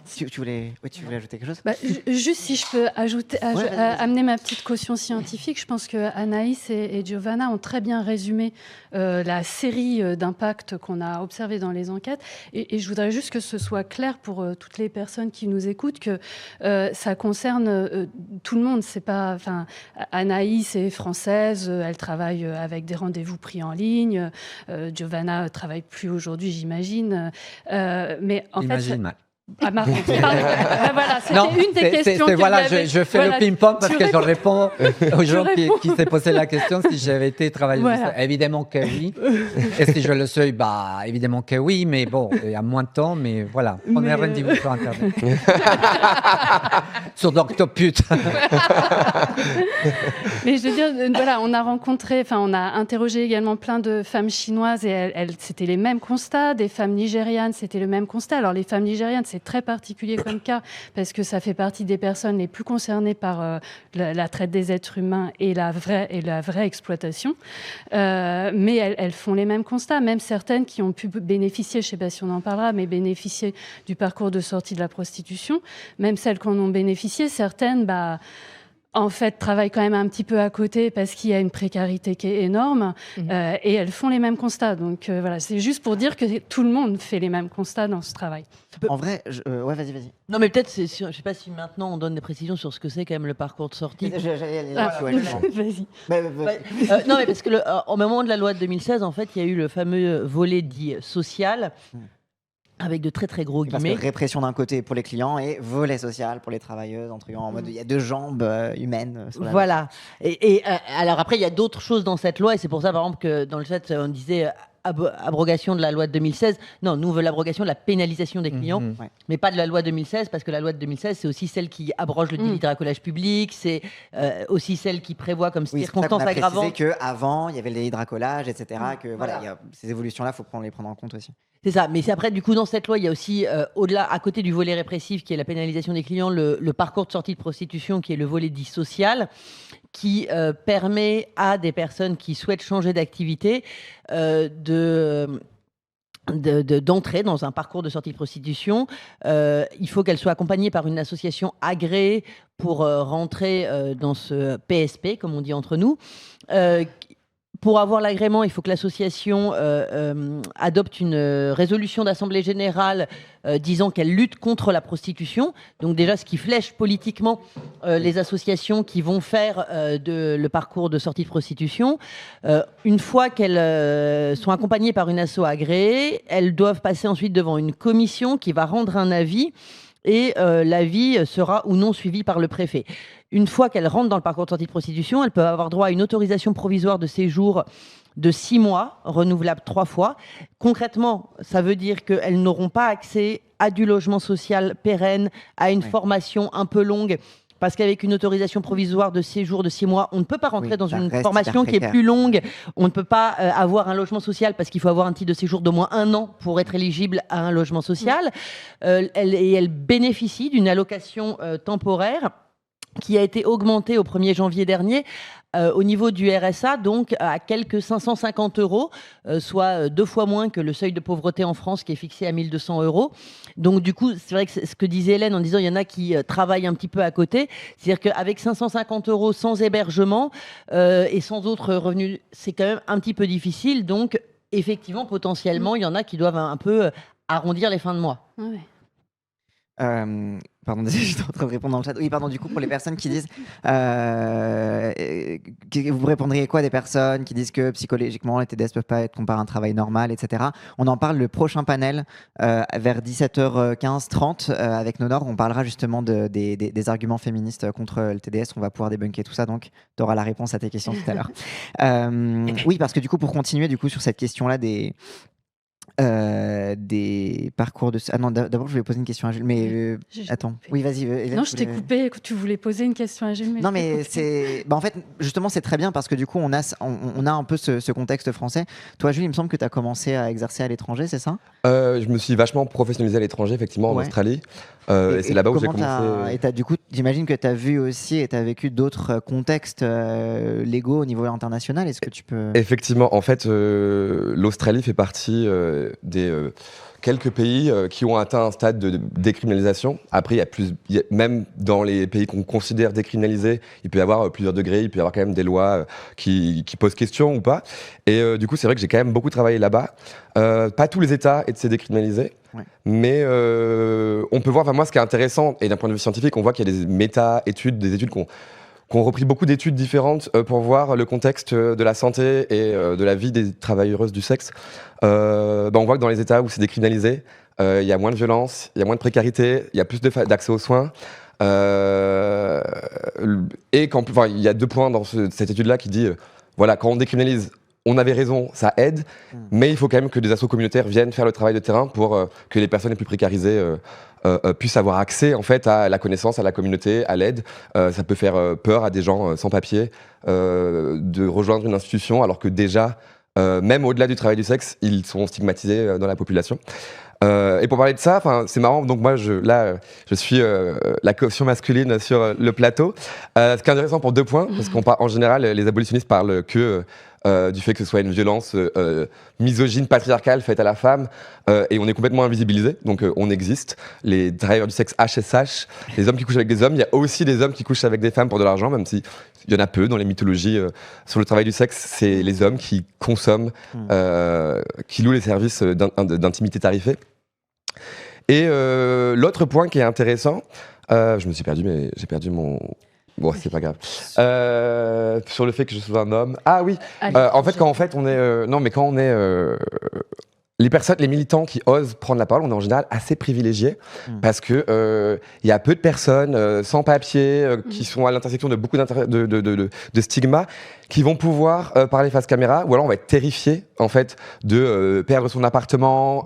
Tu voulais ajouter quelque chose? Juste si je peux amener ma petite caution scientifique, je pense que Anaïs et Giovanna ont très bien résumé la série d'impacts qu'on a observés dans les enquêtes. Et je voudrais juste que ce soit clair pour toutes les personnes qui nous écoutent que ça concerne tout le monde. C'est pas, Anaïs est française, elle travaille avec des rendez-vous pris en ligne. Giovanna travaille plus aujourd'hui, j'imagine. Mais en fait, mal. Ah, marrant. Voilà, c'était une des questions. Je fais le ping-pong parce que je réponds aux gens qui s'est posé la question si j'avais été travailleuse. Évidemment que oui. Et si je le suis, évidemment que oui, mais bon, il y a moins de temps, mais voilà. Prenez rendez-vous sur Internet. Sur Doctopute. Mais je veux dire, voilà, on a interrogé également plein de femmes chinoises et c'était les mêmes constats. Des femmes nigérianes, c'était le même constat. Alors, les femmes nigérianes, c'est très particulier comme cas parce que ça fait partie des personnes les plus concernées par la traite des êtres humains et la vraie exploitation. Mais elles font les mêmes constats, même certaines qui ont pu bénéficier, je ne sais pas si on en parlera, mais bénéficier du parcours de sortie de la prostitution. Même celles qui en ont bénéficié, certaines, en fait, travaillent quand même un petit peu à côté parce qu'il y a une précarité qui est énorme et elles font les mêmes constats. Donc voilà, c'est juste pour dire que tout le monde fait les mêmes constats dans ce travail. En vrai, ouais, vas-y. Non, mais peut-être, je ne sais pas si maintenant on donne des précisions sur ce que c'est quand même le parcours de sortie. Vas-y. Non, mais parce que au moment de la loi de 2016, en fait, il y a eu le fameux volet dit social. Avec de très très gros guillemets. Parce que répression d'un côté pour les clients et volet social pour les travailleuses, en mode il y a deux jambes humaines. Voilà. Et alors après, il y a d'autres choses dans cette loi, et c'est pour ça, par exemple, que dans le chat, on disait abrogation de la loi de 2016. Non, nous, on veut l'abrogation de la pénalisation des clients, mais pas de la loi de 2016, parce que la loi de 2016, c'est aussi celle qui abroge le délit de racolage public, c'est aussi celle qui prévoit comme circonstance aggravante. C'est qu'avant, il y avait le délit de racolage, etc. Que voilà, ces évolutions-là, il faut les prendre en compte aussi. C'est ça, mais c'est après, du coup, dans cette loi, il y a aussi, au-delà, à côté du volet répressif, qui est la pénalisation des clients, le parcours de sortie de prostitution, qui est le volet dit social, qui permet à des personnes qui souhaitent changer d'activité d'entrer dans un parcours de sortie de prostitution. Il faut qu'elle soit accompagnée par une association agréée pour rentrer dans ce PSP, comme on dit entre nous. Pour avoir l'agrément, il faut que l'association adopte une résolution d'Assemblée générale disant qu'elle lutte contre la prostitution. Donc déjà, ce qui flèche politiquement les associations qui vont faire le parcours de sortie de prostitution. Une fois qu'elles sont accompagnées par une asso agréée, elles doivent passer ensuite devant une commission qui va rendre un avis. Et l'avis sera ou non suivi par le préfet. Une fois qu'elles rentrent dans le parcours de sortie de prostitution, elles peuvent avoir droit à une autorisation provisoire de séjour de 6 mois, renouvelable 3 fois. Concrètement, ça veut dire qu'elles n'auront pas accès à du logement social pérenne, à une formation un peu longue. Parce qu'avec une autorisation provisoire de séjour de 6 mois, on ne peut pas rentrer dans une formation qui est plus longue. On ne peut pas avoir un logement social parce qu'il faut avoir un titre de séjour d'au moins 1 an pour être éligible à un logement social. Elle bénéficie d'une allocation temporaire qui a été augmentée au 1er janvier dernier au niveau du RSA, donc à quelques 550 €, soit 2 fois moins que le seuil de pauvreté en France qui est fixé à 1 200 €. Donc du coup, c'est vrai que c'est ce que disait Hélène en disant il y en a qui travaillent un petit peu à côté. C'est-à-dire qu'avec 550 € sans hébergement et sans autres revenus, c'est quand même un petit peu difficile. Donc effectivement, potentiellement, il y en a qui doivent un peu arrondir les fins de mois. Ouais. Pardon, j'étais en train de répondre dans le chat. Oui, pardon, du coup, pour les personnes qui disent... vous répondriez quoi des personnes qui disent que psychologiquement, les TDS ne peuvent pas être comparés à un travail normal, etc. On en parle le prochain panel vers 17h15, 30 avec Nonor. On parlera justement des arguments féministes contre le TDS. On va pouvoir débunker tout ça, donc tu auras la réponse à tes questions tout à l'heure. Oui, parce que du coup, pour continuer du coup, sur cette question-là des parcours de... Ah non, d'abord, je voulais poser une question à Jules, mais attends. Oui, vas-y. Hélène, non, je t'ai coupé, que tu voulais poser une question à Jules. Non, mais c'est... en fait, justement, c'est très bien parce que du coup, on a un peu ce contexte français. Toi, Jules, il me semble que tu as commencé à exercer à l'étranger, c'est ça ? Je me suis vachement professionnalisé à l'étranger, effectivement, en Australie. Et c'est là-bas où j'ai commencé. Et du coup, j'imagine que tu as vu aussi et tu as vécu d'autres contextes légaux au niveau international. Est-ce que tu peux... Effectivement, en fait, l'Australie fait partie des quelques pays qui ont atteint un stade de décriminalisation. Après, même dans les pays qu'on considère décriminalisés, il peut y avoir plusieurs degrés, il peut y avoir quand même des lois qui posent question ou pas. Et du coup, c'est vrai que j'ai quand même beaucoup travaillé là-bas. Pas tous les États étaient décriminalisés. Ouais. Mais on peut voir, moi, ce qui est intéressant, et d'un point de vue scientifique, on voit qu'il y a des méta-études, des études qu'on repris beaucoup d'études différentes pour voir le contexte de la santé et de la vie des travailleuses du sexe. On voit que dans les États où c'est décriminalisé, il y a moins de violence, il y a moins de précarité, il y a plus d'accès aux soins. Et il y a 2 points dans cette étude-là qui dit, voilà, quand on décriminalise, on avait raison, ça aide, mais il faut quand même que des assos communautaires viennent faire le travail de terrain pour que les personnes les plus précarisées puissent avoir accès en fait à la connaissance, à la communauté, à l'aide. Ça peut faire peur à des gens sans papier de rejoindre une institution alors que déjà, même au-delà du travail du sexe, ils sont stigmatisés dans la population. Et pour parler de ça, c'est marrant. Donc moi, je suis la caution masculine sur le plateau. Ce qui est intéressant pour 2 points, parce qu'en général, les abolitionnistes parlent que du fait que ce soit une violence misogyne, patriarcale faite à la femme, et on est complètement invisibilisé. Donc on existe. Les travailleurs du sexe HSH, les hommes qui couchent avec des hommes. Il y a aussi des hommes qui couchent avec des femmes pour de l'argent, même si il y en a peu dans les mythologies sur le travail du sexe. C'est les hommes qui consomment, qui louent les services d'intimité tarifée. Et l'autre point qui est intéressant, je me suis perdu, mais j'ai perdu mon... Bon, c'est pas grave. Sur le fait que je sois un homme. Ah oui, en fait, quand on est... quand on est... les militants qui osent prendre la parole, on est en général assez privilégiés parce que il y a peu de personnes sans papier qui sont à l'intersection de beaucoup de stigmas qui vont pouvoir parler face caméra, ou alors on va être terrifié en fait de perdre son appartement,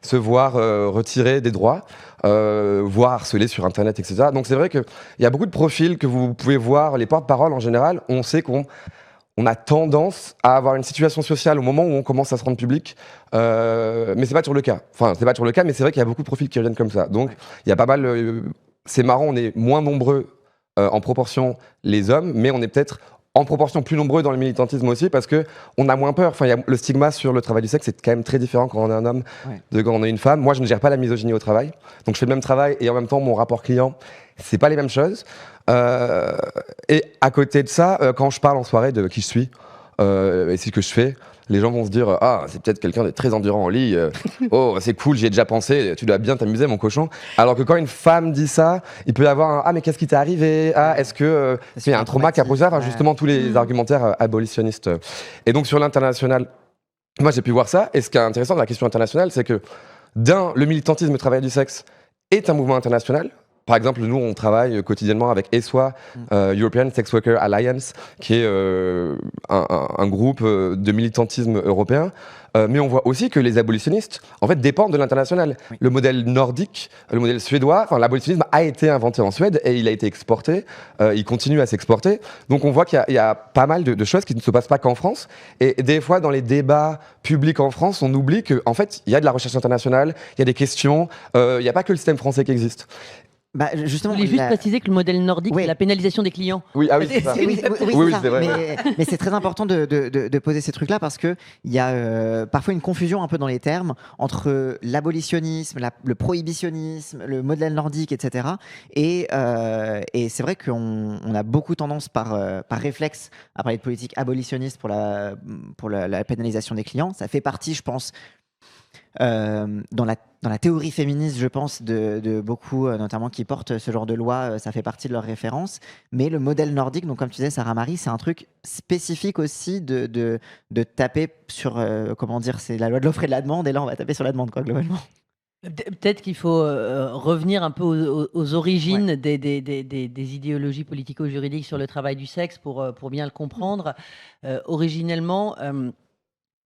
se voir retirer des droits, voire harceler sur internet, etc. Donc c'est vrai qu'il y a beaucoup de profils que vous pouvez voir, les porte-paroles en général, on sait qu'on a tendance à avoir une situation sociale au moment où on commence à se rendre public, mais c'est pas toujours le cas. Enfin, c'est pas toujours le cas, mais c'est vrai qu'il y a beaucoup de profils qui reviennent comme ça. Donc, il y a pas mal. C'est marrant, on est moins nombreux en proportion les hommes, mais on est peut-être en proportion plus nombreux dans le militantisme aussi, parce qu'on a moins peur. Enfin, le stigma sur le travail du sexe, c'est quand même très différent quand on est un homme de quand on est une femme. Moi, je ne gère pas la misogynie au travail. Donc, je fais le même travail et en même temps, mon rapport client, c'est pas les mêmes choses. Et à côté de ça, quand je parle en soirée de qui je suis et c'est ce que je fais, les gens vont se dire ah, c'est peut-être quelqu'un de très endurant en lit. Oh, c'est cool, j'y ai déjà pensé. Tu dois bien t'amuser, mon cochon. Alors que quand une femme dit ça, il peut y avoir un ah, mais qu'est-ce qui t'est arrivé? Ah, est-ce que il y a un trauma qui a posé ça? Enfin, justement, tous les argumentaires abolitionnistes. Et donc, sur l'international, moi, j'ai pu voir ça. Et ce qui est intéressant dans la question internationale, c'est que le militantisme travail du sexe est un mouvement international. Par exemple, nous, on travaille quotidiennement avec ESWA, European Sex Worker Alliance, qui est un groupe de militantisme européen. Mais on voit aussi que les abolitionnistes, en fait, dépendent de l'international. Oui. Le modèle nordique, le modèle suédois, enfin, l'abolitionnisme a été inventé en Suède et il a été exporté. Il continue à s'exporter. Donc, on voit qu'il y a pas mal de choses qui ne se passent pas qu'en France. Et des fois, dans les débats publics en France, on oublie qu'en fait, il y a de la recherche internationale, il y a des questions, il n'y a pas que le système français qui existe. Bah, justement, je voulais juste préciser que le modèle nordique, c'est la pénalisation des clients. Oui, ah oui, c'est ça. Oui, c'est vrai. Mais c'est très important de poser ces trucs-là parce qu'il y a parfois une confusion un peu dans les termes entre l'abolitionnisme, le prohibitionnisme, le modèle nordique, etc. Et c'est vrai qu'on a beaucoup tendance par réflexe à parler de politique abolitionniste pour la pénalisation des clients. Ça fait partie, je pense, dans la théorie féministe, je pense, de beaucoup, notamment qui portent ce genre de loi, ça fait partie de leurs références. Mais le modèle nordique, donc comme tu disais, Sarah Marie, c'est un truc spécifique aussi de taper sur, comment dire, c'est la loi de l'offre et de la demande, et là on va taper sur la demande, quoi, globalement. Peut-être qu'il faut revenir un peu aux origines des idéologies politico-juridiques sur le travail du sexe pour bien le comprendre. Originellement,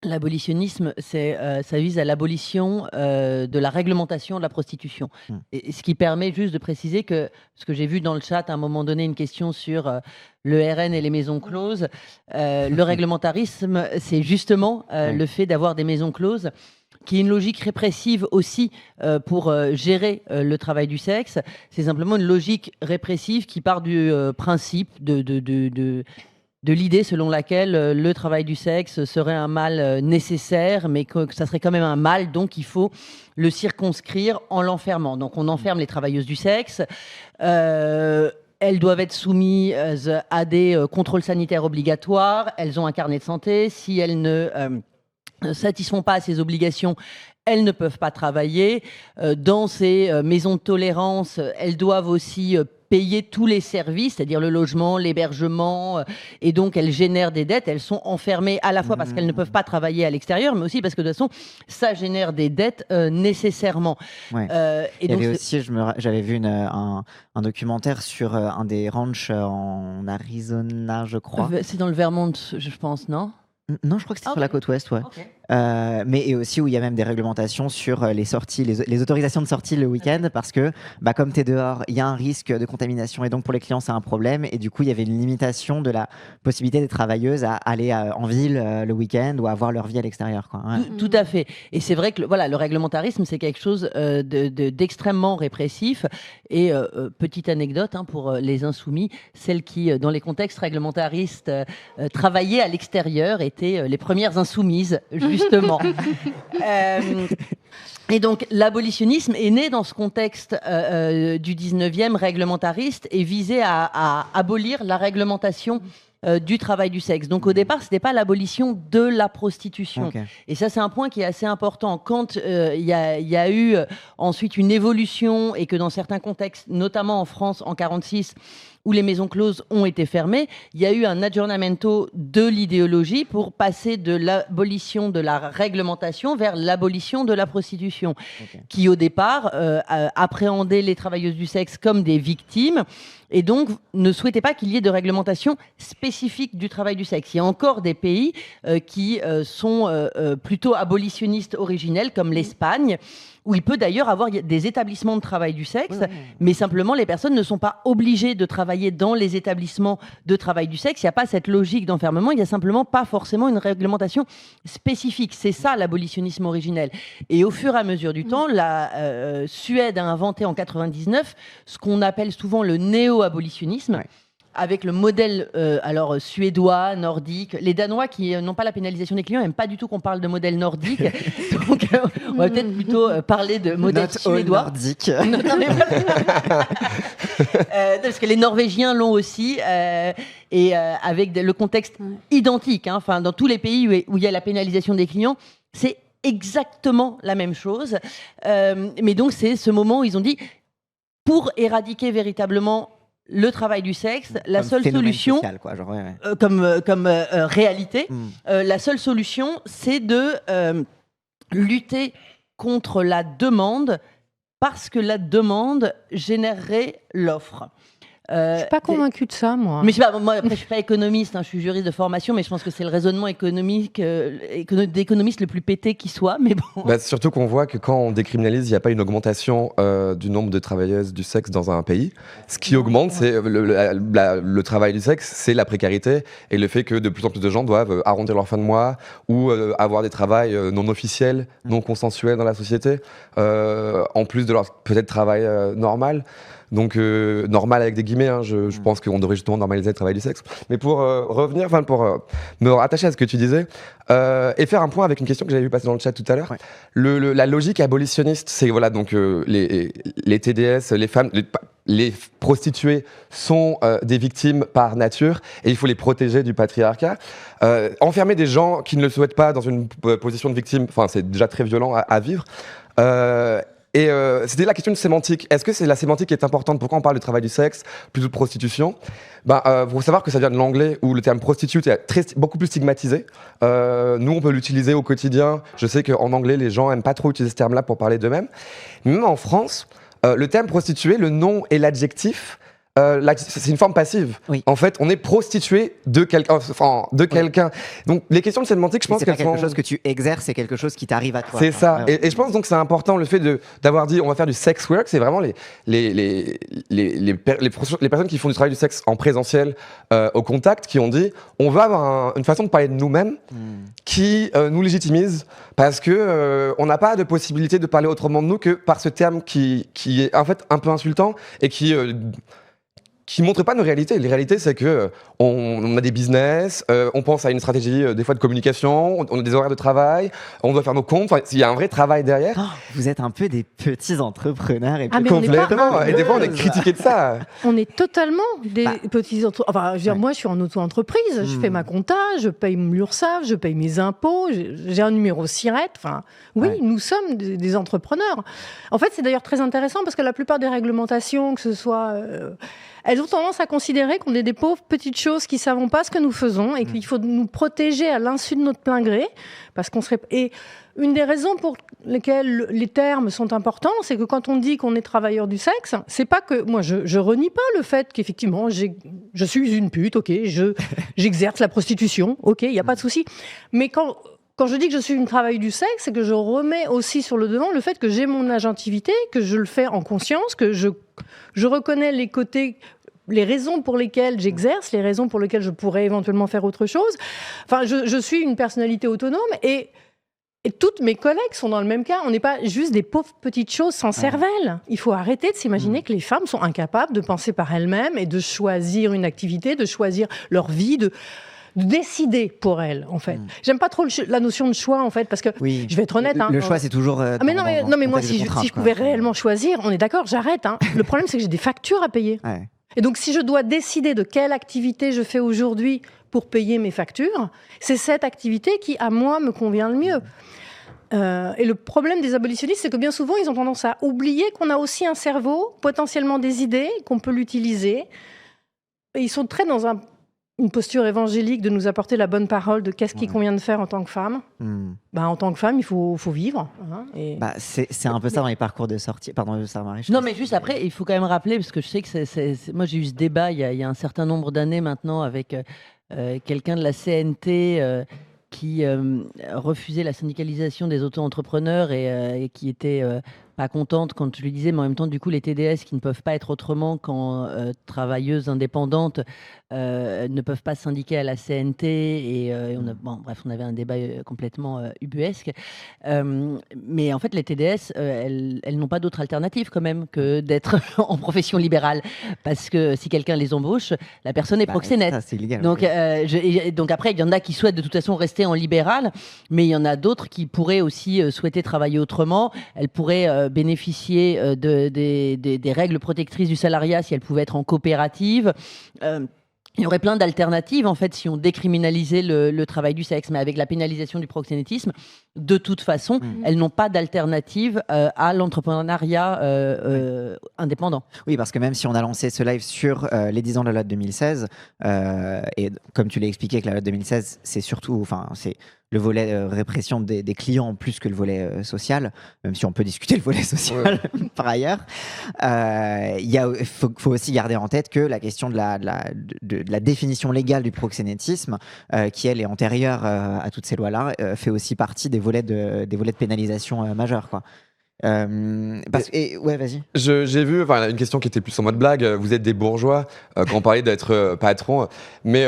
l'abolitionnisme, ça vise à l'abolition de la réglementation de la prostitution. Et ce qui permet juste de préciser que, ce que j'ai vu dans le chat à un moment donné, une question sur le RN et les maisons closes. Le réglementarisme, c'est justement le fait d'avoir des maisons closes, qui est une logique répressive aussi pour gérer le travail du sexe. C'est simplement une logique répressive qui part du principe de l'idée selon laquelle le travail du sexe serait un mal nécessaire, mais que ça serait quand même un mal, donc il faut le circonscrire en l'enfermant. Donc on enferme les travailleuses du sexe. Elles doivent être soumises à des contrôles sanitaires obligatoires. Elles ont un carnet de santé. Si elles ne satisfont pas à ces obligations, elles ne peuvent pas travailler. Dans ces maisons de tolérance, elles doivent aussi payer tous les services, c'est-à-dire le logement, l'hébergement, et donc elles génèrent des dettes. Elles sont enfermées à la fois parce qu'elles ne peuvent pas travailler à l'extérieur, mais aussi parce que de toute façon, ça génère des dettes nécessairement. Ouais. Et donc, aussi, j'avais vu un documentaire sur un des ranchs en Arizona, je crois. C'est dans le Vermont, je pense, non ? Non, je crois que c'était sur la côte ouest, ouais. Okay. Mais aussi où il y a même des réglementations sur les sorties, les autorisations de sortie le week-end, parce que comme tu es dehors, il y a un risque de contamination et donc pour les clients, c'est un problème. Et du coup, il y avait une limitation de la possibilité des travailleuses à aller en ville le week-end ou à avoir leur vie à l'extérieur, quoi. Ouais. Tout à fait. Et c'est vrai que le réglementarisme, c'est quelque chose d'extrêmement répressif. Et petite anecdote pour les insoumis, celles qui, dans les contextes réglementaristes, travaillaient à l'extérieur étaient les premières insoumises, justement. Et donc, l'abolitionnisme est né dans ce contexte du 19e réglementariste et visait à abolir la réglementation du travail du sexe. Donc, au départ, ce n'était pas l'abolition de la prostitution. Okay. Et ça, c'est un point qui est assez important. Quand il y a eu ensuite une évolution et que dans certains contextes, notamment en France en 1946, où les maisons closes ont été fermées, il y a eu un aggiornamento de l'idéologie pour passer de l'abolition de la réglementation vers l'abolition de la prostitution, qui au départ appréhendait les travailleuses du sexe comme des victimes et donc ne souhaitait pas qu'il y ait de réglementation spécifique du travail du sexe. Il y a encore des pays qui sont plutôt abolitionnistes originels, comme l'Espagne, où il peut d'ailleurs avoir des établissements de travail du sexe, mais simplement les personnes ne sont pas obligées de travailler dans les établissements de travail du sexe. Il n'y a pas cette logique d'enfermement, il n'y a simplement pas forcément une réglementation spécifique. C'est ça l'abolitionnisme originel. Et au fur et à mesure du temps, la Suède a inventé en 1999 ce qu'on appelle souvent le néo-abolitionnisme. avec le modèle suédois, nordique. Les Danois qui n'ont pas la pénalisation des clients n'aiment pas du tout qu'on parle de modèle nordique. Donc, on va peut-être plutôt parler de modèle suédois. Nordique. Parce que les Norvégiens l'ont aussi, et avec le contexte identique. Enfin, dans tous les pays où il y a la pénalisation des clients, c'est exactement la même chose. Mais donc, c'est ce moment où ils ont dit, pour éradiquer véritablement le travail du sexe, la seule solution, social, quoi, genre, comme réalité, la seule solution, c'est de lutter contre la demande, parce que la demande générerait l'offre. Je suis pas convaincue de ça, moi. Mais je sais pas, moi, après, je suis pas économiste, hein, je suis juriste de formation, mais je pense que c'est le raisonnement économique d'économiste le plus pété qui soit. Mais bon. Bah, surtout qu'on voit que quand on décriminalise, il n'y a pas une augmentation du nombre de travailleuses du sexe dans un pays. Ce qui augmente, c'est le travail du sexe, c'est la précarité et le fait que de plus en plus de gens doivent arrondir leur fin de mois ou avoir des travails non officiels, non consensuels dans la société, en plus de leur peut-être travail normal. Donc normal avec des guillemets, hein, je pense qu'on devrait justement normaliser le travail du sexe. Mais pour revenir, pour me rattacher à ce que tu disais et faire un point avec une question que j'avais vu passer dans le chat tout à l'heure, la logique abolitionniste, c'est voilà donc les TDS, les femmes, les prostituées sont des victimes par nature et il faut les protéger du patriarcat. Enfermer des gens qui ne le souhaitent pas dans une position de victime, enfin c'est déjà très violent à vivre. Et c'était la question de sémantique. Est-ce que c'est la sémantique qui est importante? Pourquoi on parle de travail du sexe plutôt de prostitution? Faut savoir que ça vient de l'anglais où le terme prostitute est beaucoup plus stigmatisé. Nous, on peut l'utiliser au quotidien. Je sais qu'en anglais, les gens n'aiment pas trop utiliser ce terme-là pour parler d'eux-mêmes. Mais même en France, le terme prostituée, le nom et l'adjectif, c'est une forme passive. Oui. En fait, on est prostitué de quelqu'un. Donc, les questions de sémantique, je pense qu'elles sont... C'est pas quelque chose que tu exerces, c'est quelque chose qui t'arrive à toi. C'est ça. Et je pense donc que c'est important le fait d'avoir dit on va faire du sex work. C'est vraiment les personnes qui font du travail du sexe en présentiel, au contact, qui ont dit on va avoir une façon de parler de nous-mêmes qui nous légitimise parce que on n'a pas de possibilité de parler autrement de nous que par ce terme qui est en fait un peu insultant et qui montre pas nos réalités. Les réalités, c'est que on a des business, on pense à une stratégie des fois de communication, on a des horaires de travail, on doit faire nos comptes. Enfin, il y a un vrai travail derrière. Oh, vous êtes un peu des petits entrepreneurs et complètement. Et des fois, on est critiqué de ça. On est totalement des petits entrepreneurs. Enfin, je veux dire, moi, je suis en auto-entreprise, je fais ma compta, je paye l'URSSAF, je paye mes impôts, j'ai un numéro SIRET. Enfin, oui, nous sommes des entrepreneurs. En fait, c'est d'ailleurs très intéressant parce que la plupart des réglementations, que ce soit elles ont tendance à considérer qu'on est des pauvres petites choses qui ne savons pas ce que nous faisons et qu'il faut nous protéger à l'insu de notre plein gré. Parce qu'on serait... Et une des raisons pour lesquelles les termes sont importants, c'est que quand on dit qu'on est travailleur du sexe, c'est pas que... Moi, je renie pas le fait qu'effectivement, je suis une pute, ok, j'exerce la prostitution, ok, il n'y a pas de souci. Mais quand je dis que je suis une travailleuse du sexe, c'est que je remets aussi sur le devant le fait que j'ai mon agentivité, que je le fais en conscience, que je reconnais les côtés... les raisons pour lesquelles j'exerce, les raisons pour lesquelles je pourrais éventuellement faire autre chose. Enfin, je suis une personnalité autonome et toutes mes collègues sont dans le même cas. On n'est pas juste des pauvres petites choses sans cervelle. Il faut arrêter de s'imaginer que les femmes sont incapables de penser par elles-mêmes et de choisir une activité, de choisir leur vie, de décider pour elles, en fait. J'aime pas trop la notion de choix, en fait, parce que, je vais être honnête... Le choix, c'est toujours... mais moi, si je pouvais réellement choisir, on est d'accord, j'arrête. Hein. Le problème, c'est que j'ai des factures à payer. Ouais. Et donc, si je dois décider de quelle activité je fais aujourd'hui pour payer mes factures, c'est cette activité qui, à moi, me convient le mieux. Et le problème des abolitionnistes, c'est que bien souvent, ils ont tendance à oublier qu'on a aussi un cerveau, potentiellement des idées, qu'on peut l'utiliser. Et ils sont très dans une posture évangélique de nous apporter la bonne parole de qu'est-ce qui convient de faire en tant que femme. En tant que femme, il faut vivre. Hein, et... c'est un peu ça dans les parcours de sortie. Pardon, Sarah-Marie. Non, mais juste après, il faut quand même rappeler, parce que je sais que moi j'ai eu ce débat il y a un certain nombre d'années maintenant avec quelqu'un de la CNT qui refusait la syndicalisation des auto-entrepreneurs et qui était pas contente quand je lui disais, mais en même temps, du coup, les TDS qui ne peuvent pas être autrement qu'en travailleuses indépendantes ne peuvent pas syndiquer à la CNT. Et bref, on avait un débat complètement ubuesque. Mais en fait, les TDS, elles n'ont pas d'autre alternative quand même que d'être en profession libérale. Parce que si quelqu'un les embauche, la personne est proxénète. Ça, c'est illégal. Donc, donc après, il y en a qui souhaitent de toute façon rester en libéral, mais il y en a d'autres qui pourraient aussi souhaiter travailler autrement. Elles pourraient bénéficier des règles protectrices du salariat si elles pouvaient être en coopérative. Il y aurait plein d'alternatives, en fait, si on décriminalisait le travail du sexe. Mais avec la pénalisation du proxénétisme, de toute façon, elles n'ont pas d'alternative à l'entrepreneuriat indépendant. Oui, parce que même si on a lancé ce live sur les 10 ans de la loi de 2016, et comme tu l'as expliqué, que la loi de 2016, c'est surtout, c'est le volet répression des clients plus que le volet social, même si on peut discuter le volet social par ailleurs. Il faut aussi garder en tête que la question de la définition légale du proxénétisme, qui elle est antérieure à toutes ces lois-là, fait aussi partie des volets de pénalisation majeure, quoi. Ouais, vas-y. J'ai vu une question qui était plus en mode blague. Vous êtes des bourgeois quand on parlait d'être patron. Mais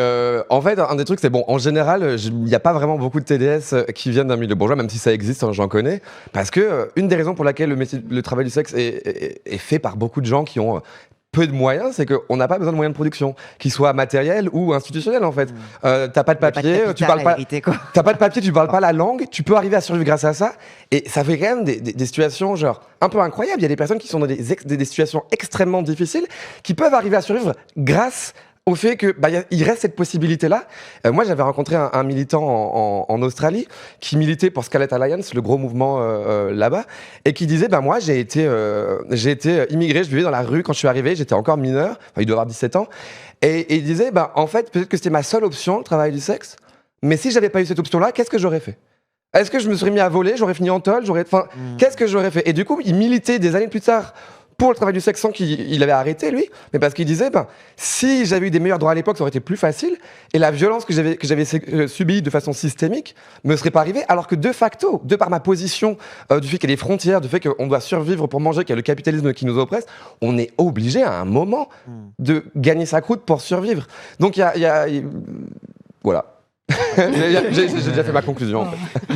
en fait, un des trucs, c'est bon, en général, il n'y a pas vraiment beaucoup de TDS qui viennent d'un milieu bourgeois, même si ça existe, hein, j'en connais. Parce que une des raisons pour laquelle le travail du sexe est fait par beaucoup de gens qui ont peu de moyens, c'est qu'on n'a pas besoin de moyens de production, qu'ils soient matériels ou institutionnels en fait. T'as pas de papier, tu parles pas. T'as pas de papier, tu parles pas la langue, tu peux arriver à survivre grâce à ça. Et ça fait quand même des situations genre un peu incroyables. Il y a des personnes qui sont dans des situations extrêmement difficiles, qui peuvent arriver à survivre grâce au fait que il reste cette possibilité-là. Moi, j'avais rencontré un militant en Australie qui militait pour Scarlet Alliance, le gros mouvement là-bas, et qui disait moi, j'ai été immigré, je vivais dans la rue quand je suis arrivé, j'étais encore mineur, il doit avoir 17 ans, et il disait en fait, peut-être que c'était ma seule option, le travail du sexe, mais si j'avais pas eu cette option-là, qu'est-ce que j'aurais fait ? Est-ce que je me serais mis à voler, j'aurais fini en tôle, qu'est-ce que j'aurais fait ? Et du coup, il militait des années plus tard pour le travail du sexe sans qu'il avait arrêté, lui, mais parce qu'il disait, si j'avais eu des meilleurs droits à l'époque, ça aurait été plus facile, et la violence que j'avais subie de façon systémique me serait pas arrivée, alors que de facto, de par ma position, du fait qu'il y a des frontières, du fait qu'on doit survivre pour manger, qu'il y a le capitalisme qui nous oppresse, on est obligé à un moment de gagner sa croûte pour survivre. Donc voilà. J'ai déjà fait ma conclusion. En fait.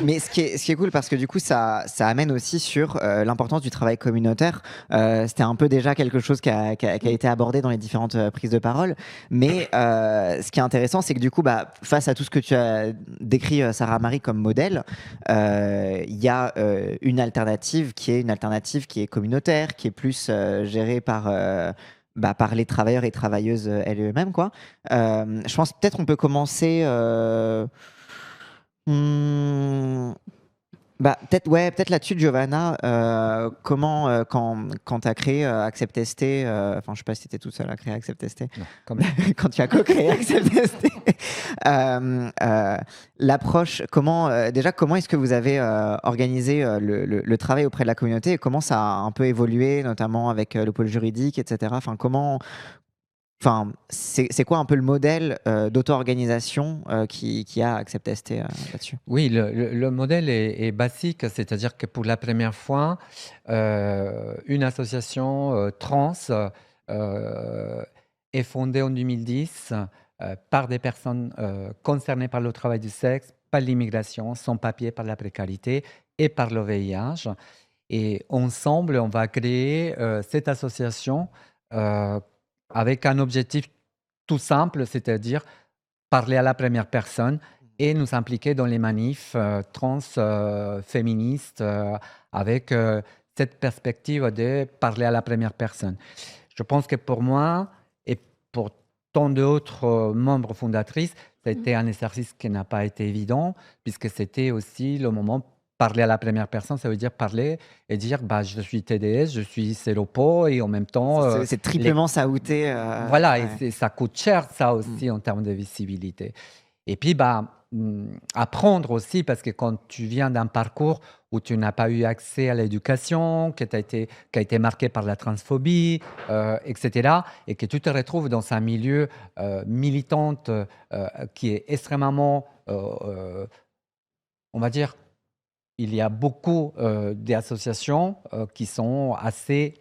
Mais ce qui est cool, parce que du coup, ça amène aussi sur l'importance du travail communautaire. C'était un peu déjà quelque chose qui a été abordé dans les différentes prises de parole. Mais ce qui est intéressant, c'est que du coup, face à tout ce que tu as décrit, Sarah Marie, comme modèle, il y a une alternative qui est communautaire, qui est plus gérée par les travailleurs et travailleuses elles-mêmes, quoi. Je pense peut-être on peut commencer. Peut-être là-dessus, Giovanna. Comment, quand tu as créé Accept ST, je sais pas si tu étais toute seule à créer Accept ST. Non, quand même. Quand tu as co-créé Accept ST, l'approche, comment est-ce que vous avez organisé le travail auprès de la communauté et comment ça a un peu évolué, notamment avec le pôle juridique, etc. C'est quoi un peu le modèle d'auto-organisation qui a Accept ST là-dessus ? Oui, le modèle est basique, c'est-à-dire que pour la première fois, une association trans est fondée en 2010 par des personnes concernées par le travail du sexe, par l'immigration, sans papier, par la précarité et par le VIH. Et ensemble, on va créer cette association avec un objectif tout simple, c'est-à-dire parler à la première personne et nous impliquer dans les manifs trans féministes avec cette perspective de parler à la première personne. Je pense que pour moi et pour tant d'autres membres fondatrices, ça a été un exercice qui n'a pas été évident puisque c'était aussi le moment parler à la première personne, ça veut dire parler et dire je suis TDS, je suis séropo et en même temps... c'est triplement saouté. Voilà, et ça coûte cher ça aussi en termes de visibilité. Et puis apprendre aussi, parce que quand tu viens d'un parcours où tu n'as pas eu accès à l'éducation, qui a été marqué par la transphobie, etc., et que tu te retrouves dans un milieu militant qui est extrêmement, on va dire, il y a beaucoup d'associations qui sont assez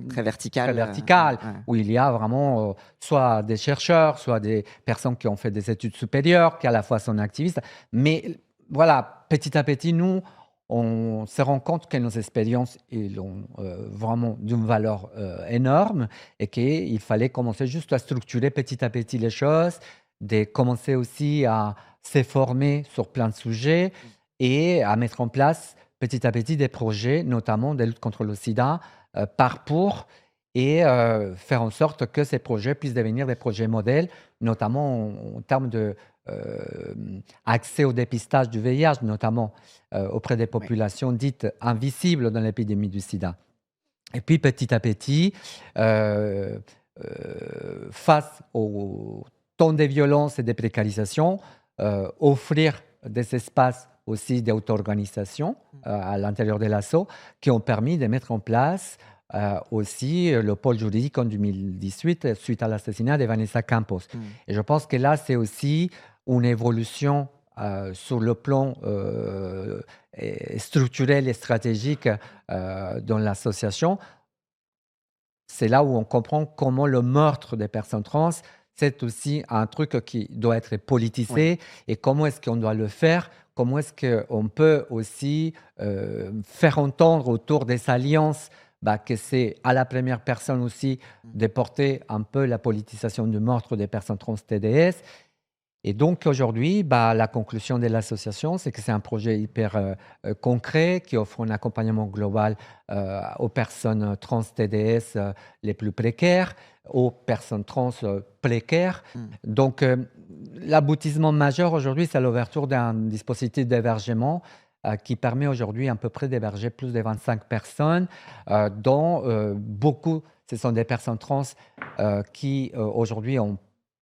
Très vertical. très verticales, Ouais. où il y a vraiment soit des chercheurs, soit des personnes qui ont fait des études supérieures, qui à la fois sont activistes. Mais voilà, petit à petit, nous, on se rend compte que nos expériences ils ont vraiment d'une valeur énorme et qu'il fallait commencer juste à structurer petit à petit les choses, de commencer aussi à se former sur plein de sujets et à mettre en place petit à petit des projets, notamment de lutte contre le sida, pour et faire en sorte que ces projets puissent devenir des projets modèles, notamment en termes de accès au dépistage du VIH, notamment auprès des populations dites invisibles dans l'épidémie du sida. Et puis petit à petit, face au temps de violence et de précarisation, offrir des espaces aussi d'auto-organisation à l'intérieur de l'ASSO qui ont permis de mettre en place aussi le pôle juridique en 2018 suite à l'assassinat de Vanessa Campos. Et je pense que là, c'est aussi une évolution sur le plan structurel et stratégique dans l'association. C'est là où on comprend comment le meurtre des personnes trans, c'est aussi un truc qui doit être politisé et comment est-ce qu'on doit le faire, comment est-ce qu'on peut aussi faire entendre autour des alliances que c'est à la première personne aussi de porter un peu la politisation du meurtre des personnes trans TDS. Et donc aujourd'hui, la conclusion de l'association, c'est que c'est un projet hyper concret qui offre un accompagnement global aux personnes trans TDS les plus précaires, aux personnes trans précaires. Donc l'aboutissement majeur aujourd'hui, c'est l'ouverture d'un dispositif d'hébergement qui permet aujourd'hui à peu près d'héberger plus de 25 personnes, dont beaucoup, ce sont des personnes trans qui aujourd'hui ont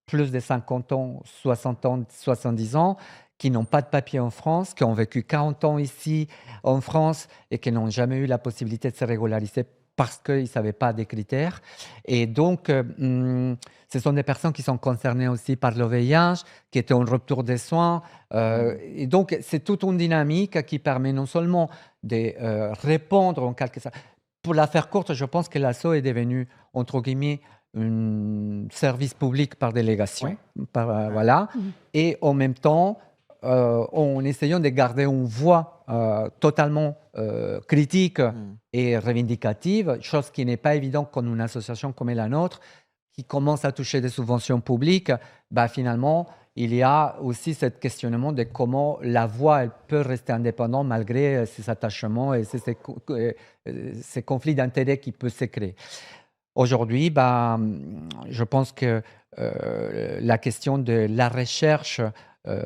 plus de 50 ans, 60 ans, 70 ans, qui n'ont pas de papier en France, qui ont vécu 40 ans ici en France et qui n'ont jamais eu la possibilité de se régulariser parce qu'ils ne savaient pas des critères. Et donc, ce sont des personnes qui sont concernées aussi par le VIH, qui étaient en rupture des soins. Et donc, c'est toute une dynamique qui permet non seulement de répondre en quelque sorte. Pour la faire courte, je pense que l'ASSO est devenu, entre guillemets, un service public par délégation, voilà, et en même temps, en essayant de garder une voix totalement critique et revendicative, chose qui n'est pas évidente quand une association comme la nôtre, qui commence à toucher des subventions publiques, finalement, il y a aussi ce questionnement de comment la voix elle peut rester indépendante malgré ses attachements et ces conflits d'intérêts qui peuvent se créer. Aujourd'hui, je pense que la question de la recherche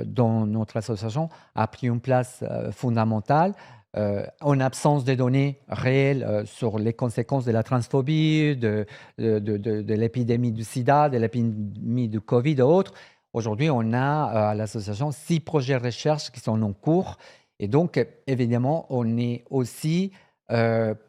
dans notre association a pris une place fondamentale. En absence de données réelles sur les conséquences de la transphobie, de l'épidémie du sida, de l'épidémie du Covid et autres, aujourd'hui, on a à l'association 6 projets de recherche qui sont en cours. Et donc, évidemment, on est aussi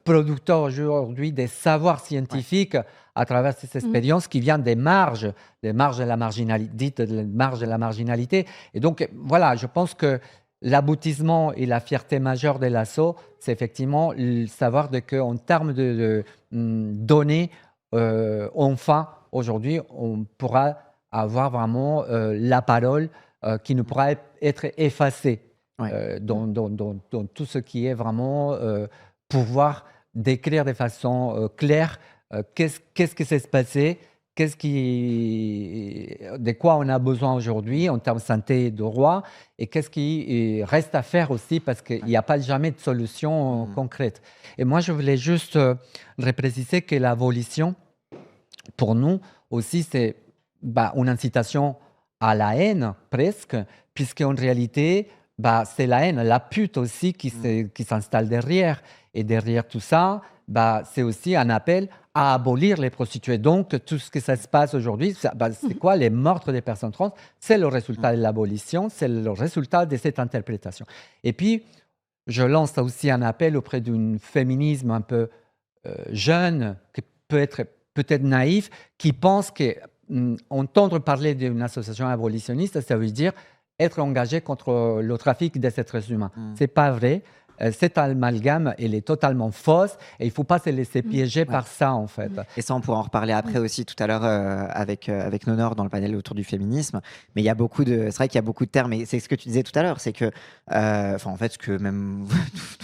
producteur aujourd'hui des savoirs scientifiques à travers ces expériences qui viennent des marges de la marginalité. Et donc, voilà, je pense que l'aboutissement et la fierté majeure de l'ASSO, c'est effectivement le savoir qu'en termes de données, enfin, aujourd'hui, on pourra avoir vraiment la parole qui ne pourra être effacée dans tout ce qui est vraiment pouvoir décrire de façon claire qu'est-ce qui s'est passé, de quoi on a besoin aujourd'hui en termes de santé et de droit, et qu'est-ce qui reste à faire aussi, parce qu'il n'y a pas jamais de solution concrète. Et moi, je voulais juste repréciser que l'abolition, pour nous aussi, c'est une incitation à la haine, presque, puisqu'en réalité, c'est la haine, la pute aussi qui s'installe derrière. Et derrière tout ça, c'est aussi un appel à abolir les prostituées. Donc, tout ce que ça se passe aujourd'hui, c'est quoi? Les meurtres des personnes trans, c'est le résultat de l'abolition, c'est le résultat de cette interprétation. Et puis, je lance aussi un appel auprès d'un féminisme un peu jeune, qui peut être peut-être naïf, qui pense qu'entendre parler d'une association abolitionniste, ça veut dire être engagé contre le trafic des êtres humains. C'est pas vrai. Cette amalgame, elle est totalement fausse et il ne faut pas se laisser piéger par ça, en fait. Et ça, on pourra en reparler après aussi tout à l'heure avec Nonor dans le panel autour du féminisme. Mais il y a c'est vrai qu'il y a beaucoup de termes, et c'est ce que tu disais tout à l'heure, c'est que, en fait, ce que même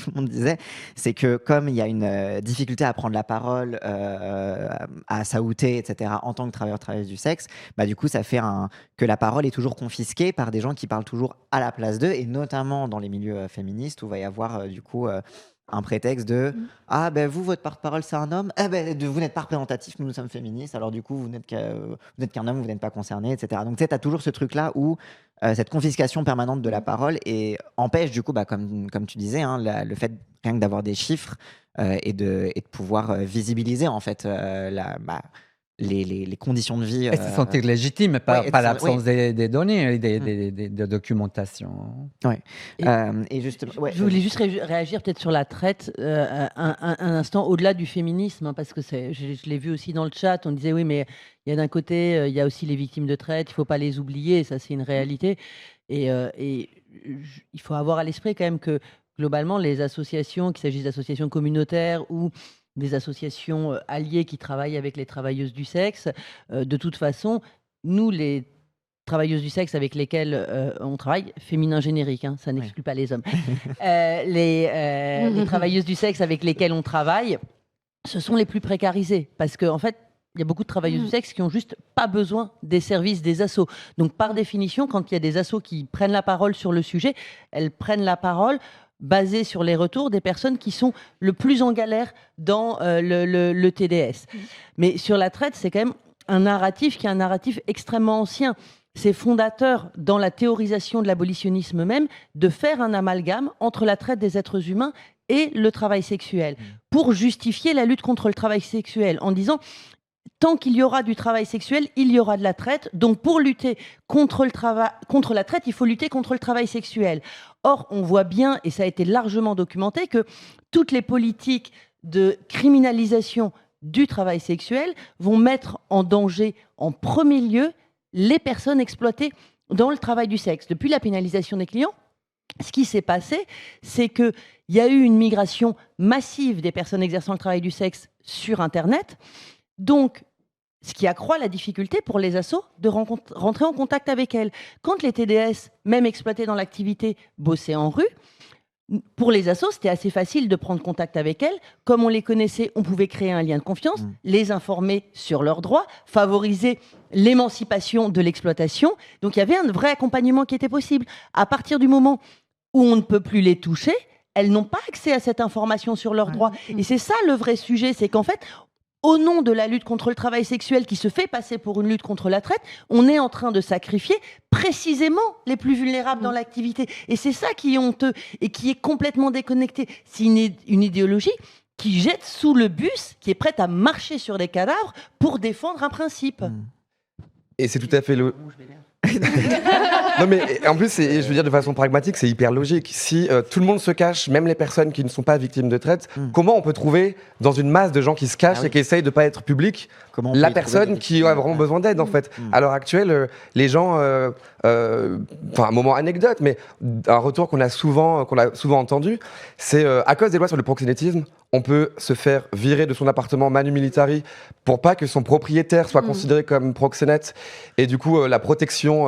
tout le monde disait, c'est que comme il y a une difficulté à prendre la parole, à s'outer, etc., en tant que travailleuse du sexe, bah, du coup, ça fait que la parole est toujours confisquée par des gens qui parlent toujours à la place d'eux, et notamment dans les milieux féministes où il va y avoir du coup un prétexte de ah ben vous, votre porte-parole c'est un homme, vous n'êtes pas représentatif, nous sommes féministes, alors du coup vous n'êtes qu'un homme, vous n'êtes pas concerné, etc. Donc tu sais, tu as toujours ce truc là où cette confiscation permanente de la parole et empêche du coup, comme tu disais, hein, le fait rien que d'avoir des chiffres et de pouvoir visibiliser en fait les conditions de vie. Et se sentir légitime par l'absence oui. des données, de documentation. Ouais. Et justement, je voulais juste réagir peut-être sur la traite un instant au-delà du féminisme, hein, parce que je l'ai vu aussi dans le chat, on disait oui, mais il y a d'un côté, il y a aussi les victimes de traite, il ne faut pas les oublier, ça c'est une réalité. Et il faut avoir à l'esprit quand même que globalement, les associations, qu'il s'agisse d'associations communautaires ou des associations alliées qui travaillent avec les travailleuses du sexe, de toute façon, nous, les travailleuses du sexe avec lesquelles on travaille, féminin générique, hein, ça n'exclut pas les hommes, les travailleuses du sexe avec lesquelles on travaille, ce sont les plus précarisées, parce qu'en fait, il y a beaucoup de travailleuses du sexe qui n'ont juste pas besoin des services des assos. Donc, par définition, quand il y a des assos qui prennent la parole sur le sujet, elles prennent la parole basée sur les retours des personnes qui sont le plus en galère dans le TDS. Mais sur la traite, c'est quand même un narratif qui est un narratif extrêmement ancien. C'est fondateur dans la théorisation de l'abolitionnisme même de faire un amalgame entre la traite des êtres humains et le travail sexuel pour justifier la lutte contre le travail sexuel en disant tant qu'il y aura du travail sexuel, il y aura de la traite. Donc, pour lutter contre la traite, il faut lutter contre le travail sexuel. Or, on voit bien, et ça a été largement documenté, que toutes les politiques de criminalisation du travail sexuel vont mettre en danger, en premier lieu, les personnes exploitées dans le travail du sexe. Depuis la pénalisation des clients, ce qui s'est passé, c'est qu'il y a eu une migration massive des personnes exerçant le travail du sexe sur Internet. Donc, ce qui accroît la difficulté pour les assos de rentrer en contact avec elles. Quand les TDS, même exploités dans l'activité, bossaient en rue, pour les assos, c'était assez facile de prendre contact avec elles. Comme on les connaissait, on pouvait créer un lien de confiance, les informer sur leurs droits, favoriser l'émancipation de l'exploitation. Donc, il y avait un vrai accompagnement qui était possible. À partir du moment où on ne peut plus les toucher, elles n'ont pas accès à cette information sur leurs droits. Et c'est ça le vrai sujet, c'est qu'en fait, au nom de la lutte contre le travail sexuel qui se fait passer pour une lutte contre la traite, on est en train de sacrifier précisément les plus vulnérables dans l'activité. Et c'est ça qui est honteux et qui est complètement déconnecté. C'est une idéologie qui jette sous le bus, qui est prête à marcher sur des cadavres pour défendre un principe. Et c'est tout à fait non mais en plus, je veux dire de façon pragmatique, c'est hyper logique. Si tout le monde se cache, même les personnes qui ne sont pas victimes de traite, comment on peut trouver dans une masse de gens qui se cachent et qui essayent de pas être publics la personne qui a vraiment besoin d'aide en fait. À l'heure actuelle, les gens, un moment anecdote, mais un retour qu'on a souvent entendu, c'est à cause des lois sur le proxénétisme, on peut se faire virer de son appartement manu militari pour pas que son propriétaire soit considéré comme proxénète. Et du coup, la protection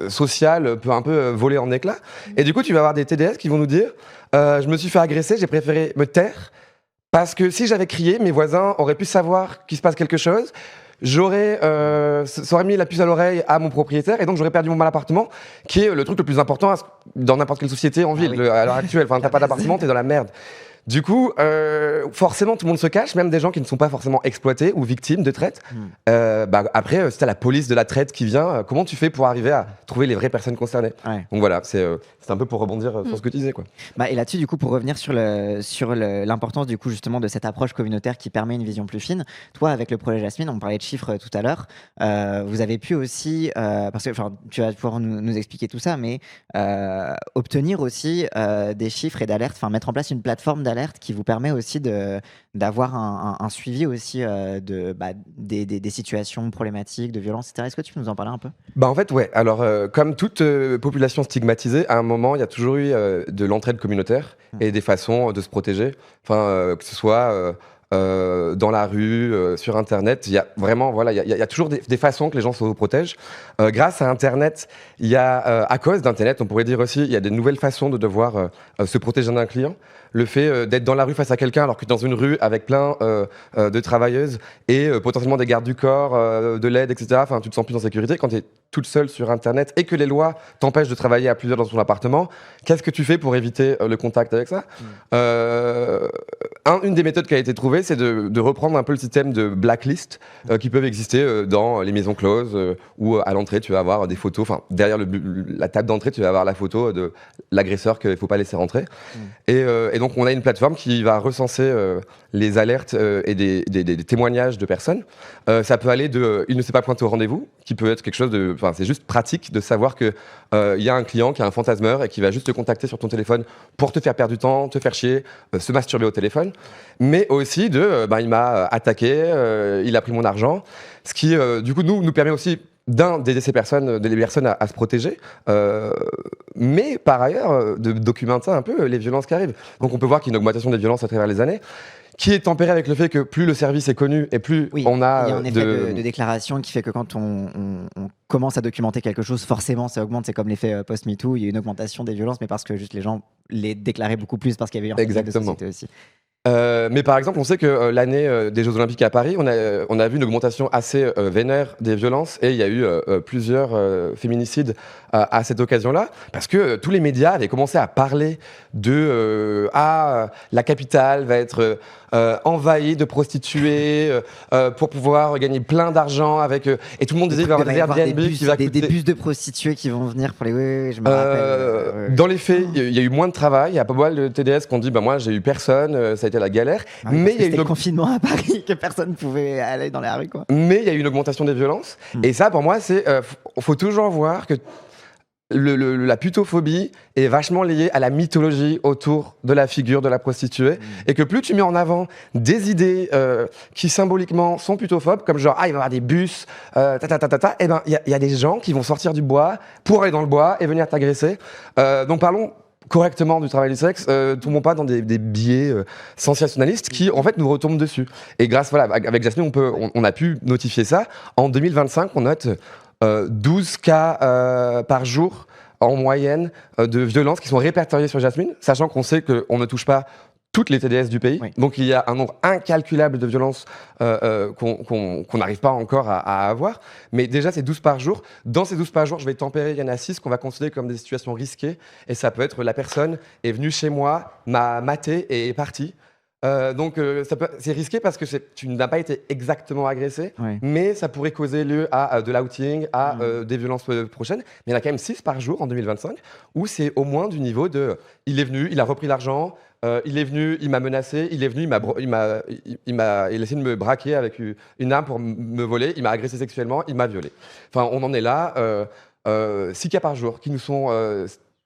sociale peut un peu voler en éclats. Et du coup, tu vas avoir des TDS qui vont nous dire je me suis fait agresser, j'ai préféré me taire parce que si j'avais crié, mes voisins auraient pu savoir qu'il se passe quelque chose. Ça aurait mis la puce à l'oreille à mon propriétaire et donc j'aurais perdu mon mal appartement, qui est le truc le plus important dans n'importe quelle société en ville à l'heure actuelle. Enfin, t'as pas d'appartement, t'es dans la merde. Du coup, forcément, tout le monde se cache, même des gens qui ne sont pas forcément exploités ou victimes de traite. Après, si t'as la police de la traite qui vient, comment tu fais pour arriver à trouver les vraies personnes concernées ? Donc voilà, c'est un peu pour rebondir sur ce que tu disais, quoi. Et là-dessus, du coup, pour revenir sur l'importance du coup justement de cette approche communautaire qui permet une vision plus fine. Toi, avec le projet Jasmine, on parlait de chiffres tout à l'heure. Vous avez pu aussi, parce que tu vas pouvoir nous expliquer tout ça, mais obtenir aussi des chiffres et d'alertes, mettre en place une plateforme d'alerte qui vous permet aussi d'avoir un suivi aussi des situations problématiques, de violence, etc. Est-ce que tu peux nous en parler un peu? Bah en fait, ouais. Alors, comme toute population stigmatisée, à un moment, il y a toujours eu de l'entraide communautaire et des façons de se protéger. Enfin, que ce soit dans la rue, sur Internet, il y a vraiment, voilà, il y a toujours des façons que les gens se protègent. Grâce à Internet, il y a, à cause d'Internet, on pourrait dire aussi, il y a des nouvelles façons de devoir se protéger d'un client. Le fait d'être dans la rue face à quelqu'un alors que tu es dans une rue avec plein de travailleuses et potentiellement des gardes du corps, de l'aide, etc. Enfin, tu te sens plus en sécurité quand tu es toute seule sur Internet et que les lois t'empêchent de travailler à plusieurs dans ton appartement. Qu'est-ce que tu fais pour éviter le contact avec ça? Une des méthodes qui a été trouvée, c'est de reprendre un peu le système de blacklist qui peuvent exister dans les maisons closes où à l'entrée tu vas avoir des photos, enfin derrière la table d'entrée tu vas avoir la photo de l'agresseur qu'il ne faut pas laisser rentrer. Et donc on a une plateforme qui va recenser les alertes et des témoignages de personnes. Ça peut aller de il ne s'est pas pointé au rendez-vous, qui peut être quelque chose de, enfin c'est juste pratique de savoir que il y a un client qui a un fantasmeur et qui va juste te contacter sur ton téléphone pour te faire perdre du temps, te faire chier, se masturber au téléphone, mais aussi de il m'a attaqué, il a pris mon argent, ce qui du coup nous permet aussi d'aider ces personnes, les personnes à se protéger, mais par ailleurs de documenter un peu les violences qui arrivent. Donc on peut voir qu'il y a une augmentation des violences à travers les années, qui est tempérée avec le fait que plus le service est connu et plus on a... Il y a un effet de déclaration qui fait que quand on commence à documenter quelque chose, forcément ça augmente. C'est comme l'effet post-MeToo, il y a une augmentation des violences, mais parce que juste les gens les déclaraient beaucoup plus parce qu'il y avait un phénomène de société aussi. Mais par exemple, on sait que l'année des Jeux Olympiques à Paris, on a vu une augmentation assez vénère des violences et il y a eu plusieurs féminicides à cette occasion-là, parce que tous les médias avaient commencé à parler de la capitale va être envahie de prostituées pour pouvoir gagner plein d'argent avec et tout le monde disait il va y avoir des Airbnb qui va coûter des bus de prostituées qui vont venir pour les oui, je me rappelle. Dans les faits, il y a eu moins de travail, il y a pas mal de TDS qui ont dit moi j'ai eu personne, ça a été la galère, mais il y a eu le confinement à Paris que personne ne pouvait aller dans la rue quoi. Mais il y a eu une augmentation des violences et ça pour moi c'est faut toujours voir que la putophobie est vachement liée à la mythologie autour de la figure de la prostituée et que plus tu mets en avant des idées qui symboliquement sont putophobes, comme genre il va y avoir des bus, et ben il y a des gens qui vont sortir du bois pour aller dans le bois et venir t'agresser. Donc parlons correctement du travail du sexe, tombons pas dans des biais sensationnalistes qui en fait nous retombent dessus. Et grâce avec Jasmine on a pu notifier ça. En 2025 on note 12 cas par jour en moyenne de violences qui sont répertoriées sur Jasmine, sachant qu'on sait qu'on ne touche pas toutes les TDS du pays. Oui. Donc il y a un nombre incalculable de violences qu'on n'arrive pas encore à avoir. Mais déjà, c'est 12 par jour. Dans ces 12 par jour, je vais tempérer, il y en a 6 qu'on va considérer comme des situations risquées. Et ça peut être la personne est venue chez moi, m'a maté et est partie. Donc c'est risqué parce que tu n'as pas été exactement agressé, mais ça pourrait causer lieu à de l'outing, à des violences prochaines. Mais il y en a quand même 6 par jour en 2025 où c'est au moins du niveau de il est venu, il a repris l'argent, il est venu, il m'a menacé, il est venu, il a essayé de me braquer avec une arme pour me voler, il m'a agressé sexuellement, il m'a violé. Enfin, on en est là, 6 cas par jour qui nous sont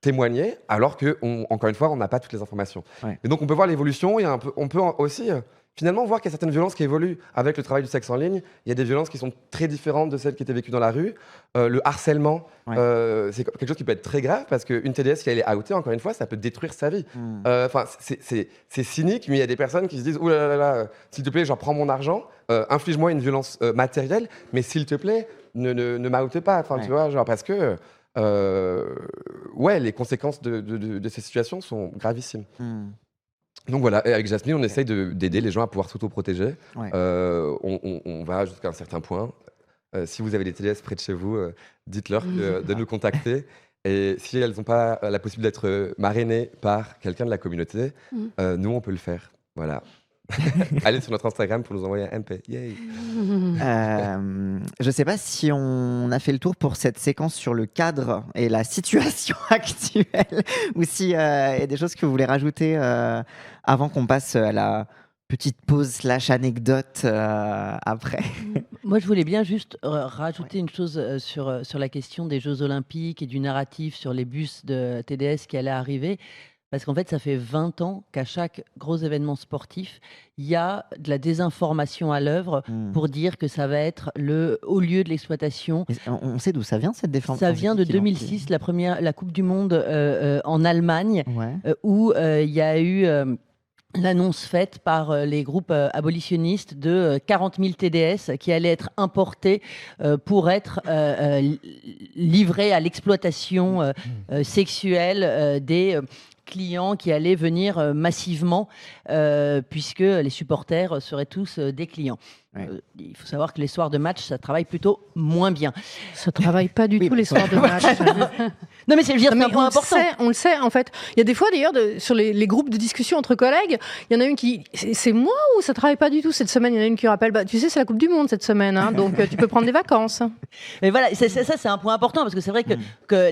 témoigner, alors que, encore une fois, on n'a pas toutes les informations. Et donc, on peut voir l'évolution, et on peut aussi finalement voir qu'il y a certaines violences qui évoluent avec le travail du sexe en ligne. Il y a des violences qui sont très différentes de celles qui étaient vécues dans la rue. Le harcèlement, c'est quelque chose qui peut être très grave, parce qu'une TDS, si elle est outée, encore une fois, ça peut détruire sa vie. Enfin, c'est cynique, mais il y a des personnes qui se disent « Ouh là là, s'il te plaît, prends mon argent, inflige-moi une violence matérielle, mais s'il te plaît, ne m'oute pas. » Enfin, tu vois, parce que... les conséquences de ces situations sont gravissimes. Donc voilà, et avec Jasmine, on essaye d'aider les gens à pouvoir s'auto-protéger. On va jusqu'à un certain point. Si vous avez des TDS près de chez vous, dites-leur de nous contacter. Et si elles n'ont pas la possibilité d'être marrainées par quelqu'un de la communauté, nous, on peut le faire. Voilà. Allez sur notre Instagram pour nous envoyer un MP. Yay. Je ne sais pas si on a fait le tour pour cette séquence sur le cadre et la situation actuelle, ou s'il y a des choses que vous voulez rajouter avant qu'on passe à la petite pause / anecdote après. Moi, je voulais bien juste rajouter une chose sur la question des Jeux Olympiques et du narratif sur les bus de TDS qui allaient arriver. parce qu'en fait, ça fait 20 ans qu'à chaque gros événement sportif, il y a de la désinformation à l'œuvre pour dire que ça va être le haut lieu de l'exploitation. On sait d'où ça vient, cette défense? Ça vient de 2006, la Coupe du Monde en Allemagne, où il y a eu l'annonce faite par les groupes abolitionnistes de 40 000 TDS qui allaient être importés pour être livrés à l'exploitation sexuelle des clients qui allaient venir massivement, puisque les supporters seraient tous des clients. Il faut savoir que les soirs de match, ça travaille plutôt moins bien. Ça travaille pas du tout les soirs de match. Non, mais c'est un point important. On le sait, en fait. Il y a des fois, d'ailleurs, sur les groupes de discussion entre collègues, il y en a une qui... C'est moi ou ça travaille pas du tout cette semaine? Il y en a une qui rappelle, tu sais, c'est la Coupe du Monde cette semaine, hein, donc tu peux prendre des vacances. Mais voilà, ça c'est un point important, parce que c'est vrai que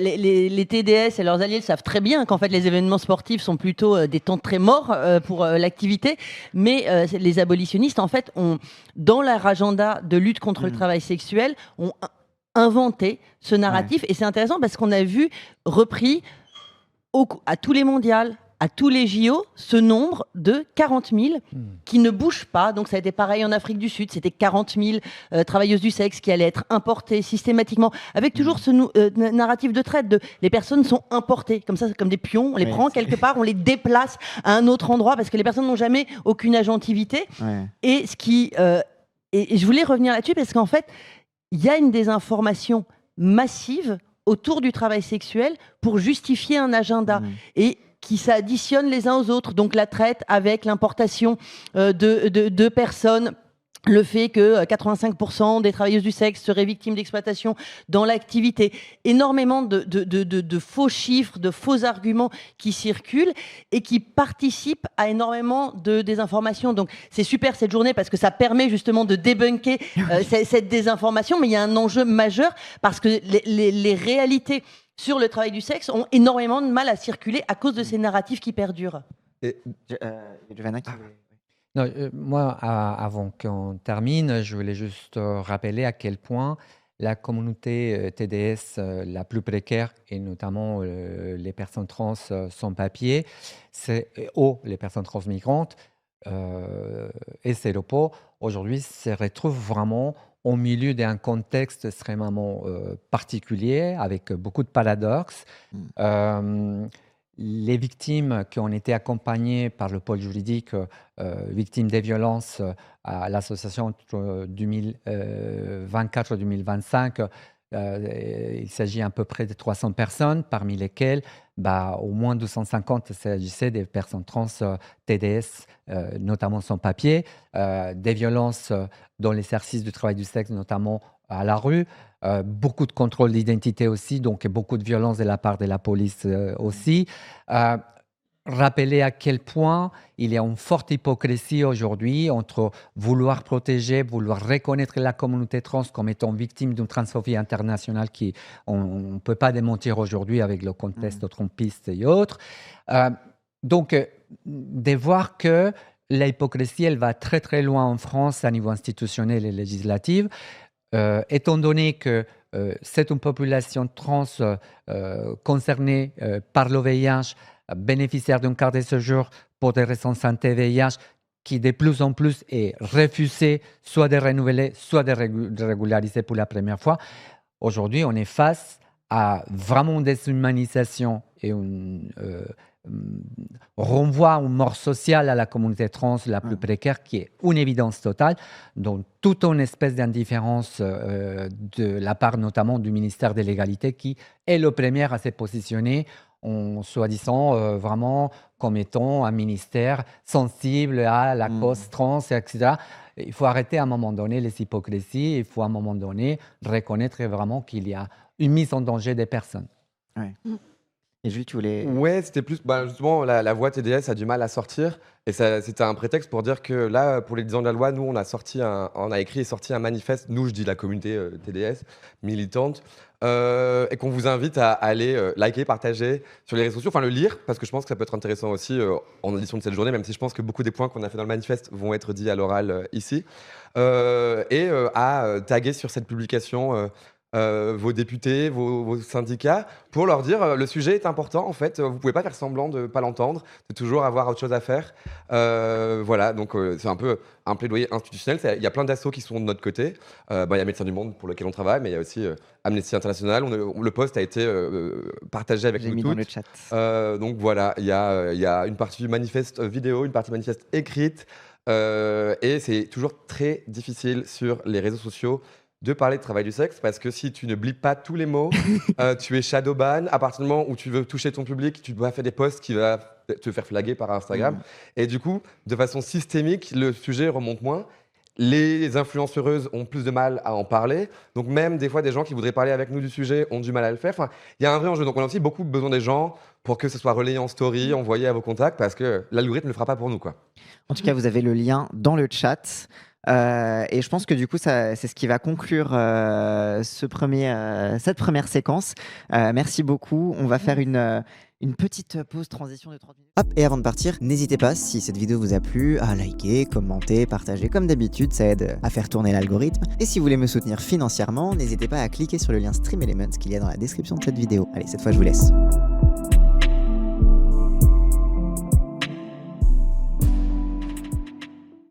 les TDS et leurs alliés savent très bien qu'en fait, les événements sportifs sont plutôt des temps très morts pour l'activité, mais les abolitionnistes, en fait, dans leur agenda de lutte contre le travail sexuel, ont inventé ce narratif. Et c'est intéressant parce qu'on a vu repris à tous les mondiales, à tous les JO, ce nombre de 40 000 qui ne bougent pas. Donc ça a été pareil en Afrique du Sud, c'était 40 000 travailleuses du sexe qui allaient être importées systématiquement, avec toujours ce narratif de traite de les personnes sont importées, comme ça, comme des pions, on les prend quelque part, on les déplace à un autre endroit parce que les personnes n'ont jamais aucune agentivité. Et ce qui... Et je voulais revenir là-dessus parce qu'en fait, il y a une désinformation massive autour du travail sexuel pour justifier un agenda et qui s'additionnent les uns aux autres. Donc la traite avec l'importation de personnes, le fait que 85% des travailleuses du sexe seraient victimes d'exploitation dans l'activité. Énormément de faux chiffres, de faux arguments qui circulent et qui participent à énormément de désinformation. Donc c'est super cette journée parce que ça permet justement de débunker cette désinformation, mais il y a un enjeu majeur parce que les réalités sur le travail du sexe ont énormément de mal à circuler à cause de ces narratifs qui perdurent. Giovanna qui... Non, moi, avant qu'on termine, je voulais juste rappeler à quel point la communauté TDS la plus précaire, et notamment les personnes trans sans papier, les personnes transmigrantes et CEDOPO, aujourd'hui, se retrouvent vraiment au milieu d'un contexte extrêmement particulier, avec beaucoup de paradoxes. Les victimes qui ont été accompagnées par le pôle juridique, victimes des violences à l'association entre 2024 et 2025, il s'agit à peu près de 300 personnes, parmi lesquelles au moins 250 s'agissait des personnes trans TDS, notamment sans papier, des violences dans l'exercice du travail du sexe, notamment à la rue, beaucoup de contrôle d'identité aussi, donc beaucoup de violence de la part de la police aussi. Rappeler à quel point il y a une forte hypocrisie aujourd'hui entre vouloir protéger, vouloir reconnaître la communauté trans comme étant victime d'une transphobie internationale qui on ne peut pas démentir aujourd'hui avec le contexte trumpiste et autres. Donc, de voir que l'hypocrisie, elle va très très loin en France à niveau institutionnel et législatif, étant donné que c'est une population trans concernée par le VIH, bénéficiaire d'une carte de séjour pour des raisons de santé VIH, qui de plus en plus est refusée soit de renouveler, soit de régulariser pour la première fois. Aujourd'hui, on est face à vraiment une déshumanisation et un renvoi à une mort sociale à la communauté trans la plus précaire, qui est une évidence totale, donc toute une espèce d'indifférence de la part notamment du ministère de l'Égalité, qui est le premier à se positionner en soi-disant vraiment comme étant un ministère sensible à la cause trans, etc. Il faut arrêter à un moment donné les hypocrisies, il faut à un moment donné reconnaître vraiment qu'il y a une mise en danger des personnes. Et Jules, tu voulais... Ouais, c'était plus... justement, la voix TDS a du mal à sortir. Et c'était un prétexte pour dire que là, pour les 10 ans de la loi, nous, on a écrit et sorti un manifeste, nous, je dis la communauté TDS, militante, et qu'on vous invite à aller liker, partager sur les réseaux sociaux, enfin le lire, parce que je pense que ça peut être intéressant aussi en édition de cette journée, même si je pense que beaucoup des points qu'on a fait dans le manifeste vont être dits à l'oral ici, et à taguer sur cette publication vos députés, vos syndicats, pour leur dire le sujet est important, en fait, vous pouvez pas faire semblant de pas l'entendre, de toujours avoir autre chose à faire. Voilà, donc c'est un peu un plaidoyer institutionnel. Il y a plein d'assauts qui sont de notre côté. Il y a Médecins du Monde pour lequel on travaille, mais il y a aussi Amnesty International. Le post a été partagé avec J'ai nous mis toutes. dans le chat. Donc voilà, il y a une partie manifeste vidéo, une partie manifeste écrite, et c'est toujours très difficile sur les réseaux sociaux de parler de travail du sexe, parce que si tu ne blies pas tous les mots, tu es shadowban. À partir du moment où tu veux toucher ton public, tu dois faire des posts qui vont te faire flaguer par Instagram. Et du coup, de façon systémique, le sujet remonte moins. Les influenceuses ont plus de mal à en parler. Donc même des fois, des gens qui voudraient parler avec nous du sujet ont du mal à le faire. Enfin, il y a un vrai enjeu. Donc on a aussi beaucoup besoin des gens pour que ce soit relayé en story, envoyé à vos contacts, parce que l'algorithme ne le fera pas pour nous, quoi. En tout cas, vous avez le lien dans le chat. Et je pense que du coup, c'est ce qui va conclure cette première séquence. Merci beaucoup. On va faire une petite pause transition de 30 minutes. Hop, et avant de partir, n'hésitez pas, si cette vidéo vous a plu, à liker, commenter, partager. Comme d'habitude, ça aide à faire tourner l'algorithme. Et si vous voulez me soutenir financièrement, n'hésitez pas à cliquer sur le lien Stream Elements qu'il y a dans la description de cette vidéo. Allez, cette fois, je vous laisse.